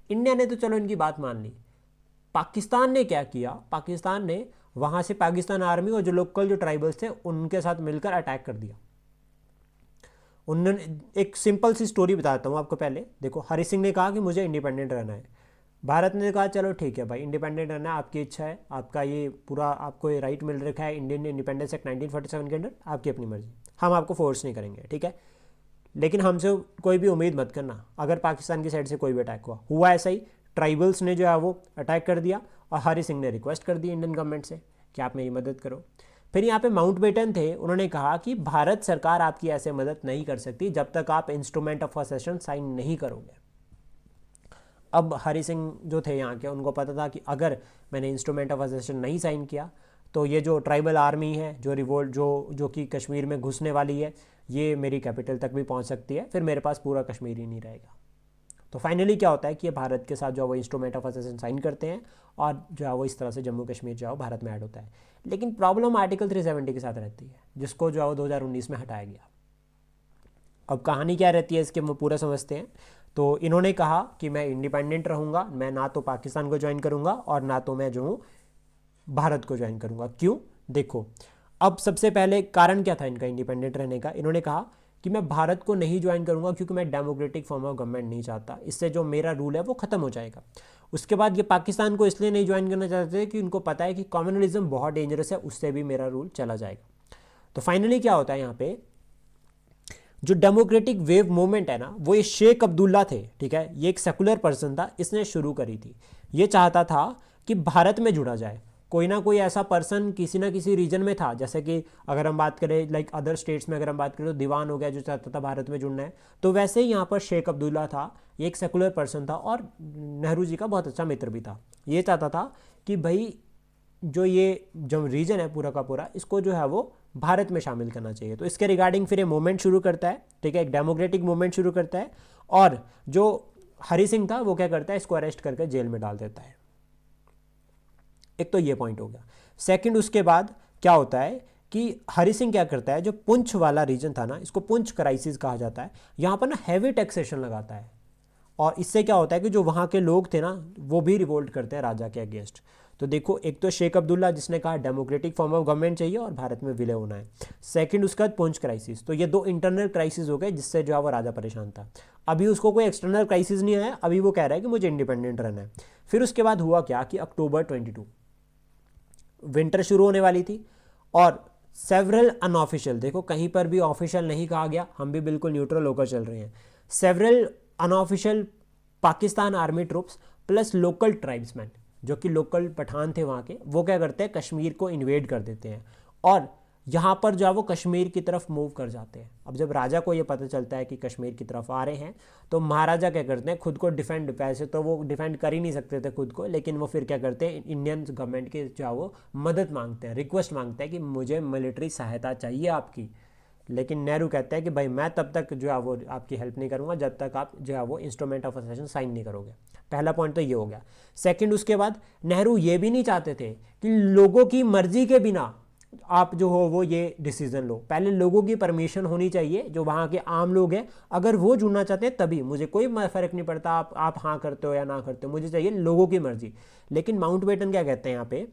इंडिया ने तो चलो इनकी बात मान ली, पाकिस्तान ने क्या किया, पाकिस्तान ने वहां से पाकिस्तान आर्मी और जो लोकल जो ट्राइबल्स थे उनके साथ मिलकर अटैक कर दिया। उन्होंने एक सिंपल सी स्टोरी बताता हूँ आपको। पहले देखो, हरि सिंह ने कहा कि मुझे इंडिपेंडेंट रहना है, भारत ने कहा चलो ठीक है भाई इंडिपेंडेंट रहना है, आपकी इच्छा है, आपका ये पूरा आपको ये राइट मिल रखा है इंडियन इंडिपेंडेंस एक्ट 1947 के अंडर, आपकी अपनी मर्जी, हम आपको फोर्स नहीं करेंगे, ठीक है। लेकिन हमसे कोई भी उम्मीद मत करना अगर पाकिस्तान की साइड से कोई भी अटैक हुआ ऐसा ही ट्राइबल्स ने जो है वो अटैक कर दिया और हरि सिंह ने रिक्वेस्ट कर दी इंडियन गवर्नमेंट से कि आप मेरी मदद करो। फिर यहाँ पे माउंटबेटन थे, उन्होंने कहा कि भारत सरकार आपकी ऐसे मदद नहीं कर सकती जब तक आप इंस्ट्रूमेंट ऑफ असेशन साइन नहीं करोगे। अब हरि सिंह जो थे यहाँ के, उनको पता था कि अगर मैंने इंस्ट्रूमेंट ऑफ असेशन नहीं साइन किया तो ये जो ट्राइबल आर्मी है, जो रिवोल्ट जो कि कश्मीर में घुसने वाली है, ये मेरी कैपिटल तक भी पहुँच सकती है, फिर मेरे पास पूरा कश्मीर ही नहीं रहेगा। तो फाइनली क्या होता है कि ये भारत के साथ जो है वो इंस्ट्रूमेंट ऑफ असेशन साइन करते हैं और जो है वो इस तरह से जम्मू कश्मीर जो है भारत में ऐड होता है। लेकिन प्रॉब्लम आर्टिकल 370 के साथ रहती है, जिसको जो है वो 2019 में हटाया गया। अब कहानी क्या रहती है इसके, हम पूरा समझते हैं। तो इन्होंने कहा कि मैं इंडिपेंडेंट रहूँगा, मैं ना तो पाकिस्तान को ज्वाइन करूँगा और ना तो मैं जो हूँ भारत को ज्वाइन करूँगा। क्यों, देखो अब सबसे पहले कारण क्या था इनका इंडिपेंडेंट रहने का। इन्होंने कहा कि मैं भारत को नहीं ज्वाइन करूंगा क्योंकि मैं डेमोक्रेटिक फॉर्म ऑफ गवर्नमेंट नहीं चाहता, इससे जो मेरा रूल है वो खत्म हो जाएगा। उसके बाद ये पाकिस्तान को इसलिए नहीं ज्वाइन करना चाहते कि उनको पता है कि कम्युनलिज्म बहुत डेंजरस है, उससे भी मेरा रूल चला जाएगा। तो फाइनली क्या होता है यहाँ पे, जो डेमोक्रेटिक वेव मूवमेंट है ना, वो ये शेख अब्दुल्ला थे, ठीक है, ये एक सेकुलर पर्सन था, इसने शुरू करी थी। ये चाहता था कि भारत में जुड़ा जाए, कोई ना कोई ऐसा पर्सन किसी ना किसी रीजन में था। जैसे कि अगर हम बात करें लाइक अदर स्टेट्स में अगर हम बात करें तो दीवान हो गया जो चाहता था भारत में जुड़ना है, तो वैसे ही यहाँ पर शेख अब्दुल्ला था, ये एक सेकुलर पर्सन था और नेहरू जी का बहुत अच्छा मित्र भी था। ये चाहता था कि भाई जो ये जो रीजन है पूरा का पूरा, इसको जो है वो भारत में शामिल करना चाहिए। तो इसके रिगार्डिंग फिर ये मूवमेंट शुरू करता है, ठीक है, एक डेमोक्रेटिक मूवमेंट शुरू करता है। और जो हरि सिंह था वो क्या करता है, इसको अरेस्ट करके जेल में डाल देता है। एक तो ये पॉइंट हो गया। सेकंड, उसके बाद क्या होता है कि हरि सिंह क्या करता है, जो पुंछ वाला रीजन था ना, इसको पुंछ क्राइसिस कहा जाता है, यहाँ पर ना हैवी टैक्सेशन लगाता है और इससे क्या होता है कि जो वहाँ के लोग थे ना वो भी रिवोल्ट करते हैं राजा के अगेंस्ट। तो देखो, एक तो शेख अब्दुल्ला जिसने कहा डेमोक्रेटिक फॉर्म ऑफ गवर्नमेंट चाहिए और भारत में विलय होना है। सेकंड, उसका पुंछ क्राइसिस। तो ये 2 इंटरनल क्राइसिस हो गए जिससे जो है वो राजा परेशान था। अभी उसको कोई एक्सटर्नल क्राइसिस नहीं आया, अभी वो कह रहा है कि मुझे इंडिपेंडेंट रहना है। फिर उसके बाद हुआ क्या कि अक्टूबर 22 विंटर शुरू होने वाली थी और सेवरल अनऑफिशियल, देखो कहीं पर भी ऑफिशियल नहीं कहा गया, हम भी बिल्कुल न्यूट्रल होकर चल रहे हैं। Several unofficial Pakistan army troops plus local tribesman, जो कि लोकल पठान थे वहाँ के, वो क्या करते हैं, कश्मीर को इन्वेड कर देते हैं और यहाँ पर जो है वो कश्मीर की तरफ मूव कर जाते हैं। अब जब राजा को ये पता चलता है कि कश्मीर की तरफ आ रहे हैं तो महाराजा क्या करते हैं, खुद को डिफेंड, वैसे तो वो डिफेंड कर ही नहीं सकते थे खुद को, लेकिन वो फिर क्या करते हैं, इंडियन गवर्नमेंट की जो है वो मदद मांगते हैं, रिक्वेस्ट मांगते हैं कि मुझे मिलिट्री सहायता चाहिए आपकी। लेकिन नेहरू कहते हैं कि भाई मैं तब तक जो है वो आपकी हेल्प नहीं करूँगा जब तक आप जो है वो इंस्ट्रूमेंट ऑफ असेशन साइन नहीं करोगे। पहला पॉइंट तो ये हो गया। सेकंड, उसके बाद नेहरू ये भी नहीं चाहते थे कि लोगों की मर्जी के बिना आप जो हो वो ये डिसीजन लो, पहले लोगों की परमिशन होनी चाहिए, जो वहाँ के आम लोग हैं अगर वो जुड़ना चाहते हैं तभी, मुझे कोई फ़र्क नहीं पड़ता आप हाँ करते हो या ना करते हो, मुझे चाहिए लोगों की मर्जी। लेकिन माउंटबेटन क्या कहते हैं यहाँ पे,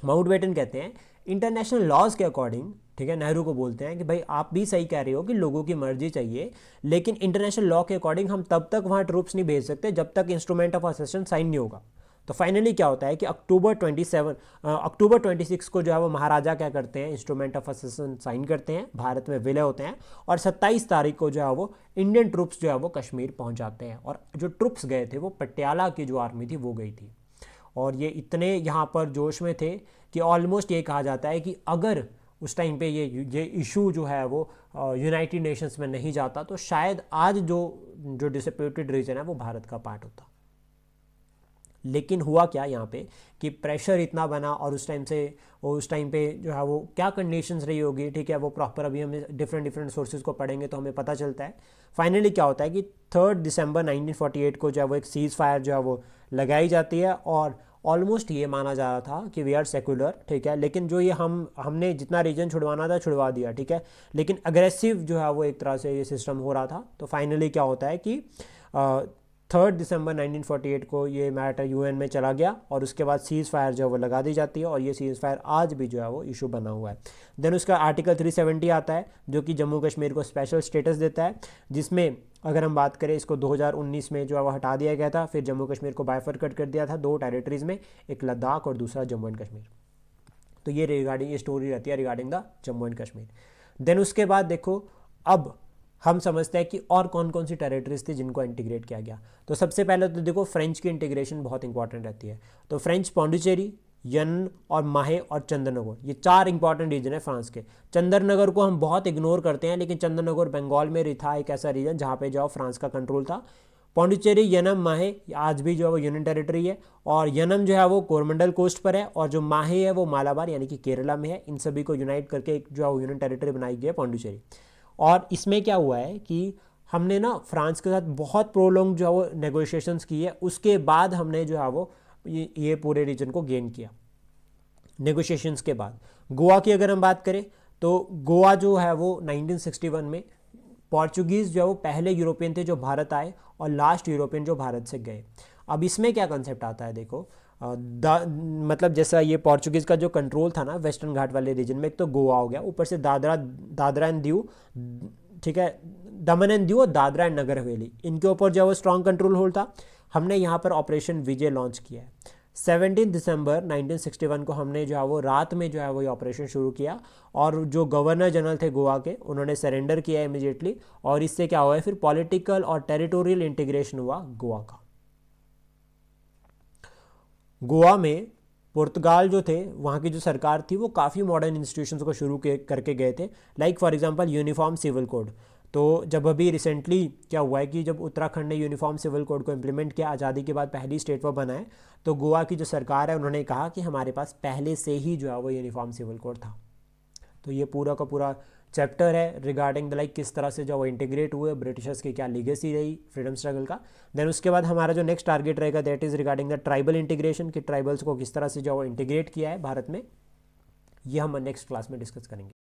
माउंटबेटन कहते हैं इंटरनेशनल लॉज के अकॉर्डिंग, ठीक है, नेहरू को बोलते हैं कि भाई आप भी सही कह रहे हो कि लोगों की मर्जी चाहिए, लेकिन इंटरनेशनल लॉ के अकॉर्डिंग हम तब तक वहाँ ट्रूप्स नहीं भेज सकते जब तक इंस्ट्रूमेंट ऑफ असेशन साइन नहीं होगा। तो फाइनली क्या होता है कि अक्टूबर 26 को जो है वो महाराजा क्या करते हैं, इंस्ट्रूमेंट ऑफ असेसन साइन करते हैं, भारत में विलय होते हैं, और 27 तारीख को जो है वो इंडियन ट्रुप्स जो है वो कश्मीर पहुंच जाते हैं। और जो ट्रुप्स गए थे वो पटियाला की जो आर्मी थी वो गई थी, और ये इतने यहाँ पर जोश में थे कि ऑलमोस्ट ये कहा जाता है कि अगर उस टाइम पे ये इशू जो है वो यूनाइटेड नेशंस में नहीं जाता तो शायद आज जो डिस्प्यूटेड रीजन है वो भारत का पार्ट होता। लेकिन हुआ क्या यहाँ पे कि प्रेशर इतना बना, और उस टाइम पे जो है वो क्या कंडीशंस रही होगी, ठीक है, वो प्रॉपर अभी हमें डिफरेंट सोर्सेज को पढ़ेंगे तो हमें पता चलता है। फाइनली क्या होता है कि 3 दिसंबर 1948 को जो है वो एक सीज फायर जो है वो लगाई जाती है, और ऑलमोस्ट ये माना जा रहा था कि वी आर सेकुलर, ठीक है, लेकिन जो ये हमने जितना रीजन छुड़वाना था छुड़वा दिया, ठीक है, लेकिन अग्रेसिव जो है वो एक तरह से ये सिस्टम हो रहा था। तो फाइनली क्या होता है कि 3 दिसंबर 1948 को ये मैटर यूएन में चला गया, और उसके बाद सीज़ फायर जो है वो लगा दी जाती है, और ये सीज़ फायर आज भी जो है वो इशू बना हुआ है। देन उसका आर्टिकल 370 आता है जो कि जम्मू कश्मीर को स्पेशल स्टेटस देता है, जिसमें अगर हम बात करें इसको 2019 में जो है वो हटा दिया गया था। फिर जम्मू कश्मीर को बाइफरकट कर दिया था 2 टेरिटरीज़ में, एक लद्दाख और दूसरा जम्मू एंड कश्मीर। तो ये स्टोरी रहती है regarding the Jammu and Kashmir. Then उसके बाद देखो, अब हम समझते हैं कि और कौन कौन सी टेरिटरीज थी जिनको इंटीग्रेट किया गया। तो सबसे पहले तो देखो फ्रेंच की इंटीग्रेशन बहुत इंपॉर्टेंट रहती है। तो फ्रेंच पौंडीचेरी, यन और माहे और चंद्रनगर, ये 4 इंपॉर्टेंट रीजन है फ्रांस के। चंद्रनगर को हम बहुत इग्नोर करते हैं, लेकिन चंद्रनगर बंगाल में था एक ऐसा रीजन जहाँ पे जो फ्रांस का कंट्रोल था। पौंडीचेरी, यनम, माहे आज भी जो है वो यूनियन टेरिटरी है, और यनम जो है वो कोरमंडल कोस्ट पर है, और जो माहे है वो मालाबार यानी कि केरला में है। इन सभी को यूनाइट करके एक जो है वो यूनियन टेरिटरी बनाई गई है पौंडीचेरी। और इसमें क्या हुआ है कि हमने ना फ्रांस के साथ बहुत प्रोलॉन्ग जो है वो नेगोशिएशंस की है, उसके बाद हमने जो है वो ये पूरे रीजन को गेन किया नेगोशिएशंस के बाद। गोवा की अगर हम बात करें तो गोवा जो है वो 1961 में पोर्चुगीज़ जो है वो पहले यूरोपियन थे जो भारत आए, और लास्ट यूरोपियन जो भारत से गए। अब इसमें क्या कंसेप्ट आता है देखो, मतलब जैसा ये पोर्चुगीज़ का जो कंट्रोल था ना वेस्टर्न घाट वाले रीजन में, एक तो गोवा हो गया, ऊपर से दादरा एंड दीव, ठीक है, दमन एंड दीव और दादरा एंड नगर हवेली, इनके ऊपर जो है वो स्ट्रॉन्ग कंट्रोल होल्ड था। हमने यहाँ पर ऑपरेशन विजय लॉन्च किया है। 17 दिसंबर 1961 को हमने जो है वो रात में जो है वो ये ऑपरेशन शुरू किया, और जो गवर्नर जनरल थे गोवा के उन्होंने सरेंडर किया इमीडिएटली, और इससे क्या हुआ है फिर पॉलिटिकल और टेरिटोरियल इंटीग्रेशन हुआ गोवा का। गोवा में पुर्तगाल जो थे वहाँ की जो सरकार थी वो काफ़ी मॉडर्न इंस्टीट्यूशंस को शुरू करके गए थे, like for example uniform civil code. तो जब अभी रिसेंटली क्या हुआ है कि जब उत्तराखंड ने यूनिफॉर्म सिविल कोड को इम्प्लीमेंट किया, आज़ादी के बाद पहली स्टेट वो बना है, तो गोवा की जो सरकार है उन्होंने कहा कि हमारे पास पहले से ही जो है वो यूनिफॉर्म सिविल कोड था। तो ये पूरा का पूरा चैप्टर है रिगार्डिंग द लाइक किस तरह से जो वो इंटीग्रेट हुए, ब्रिटिशर्स की क्या लीगेसी रही फ्रीडम स्ट्रगल का। देन उसके बाद हमारा जो नेक्स्ट टारगेट रहेगा that is regarding the tribal integration, कि ट्राइबल्स को किस तरह से जो वो इंटीग्रेट किया है भारत में, ये हम नेक्स्ट क्लास में डिस्कस करेंगे।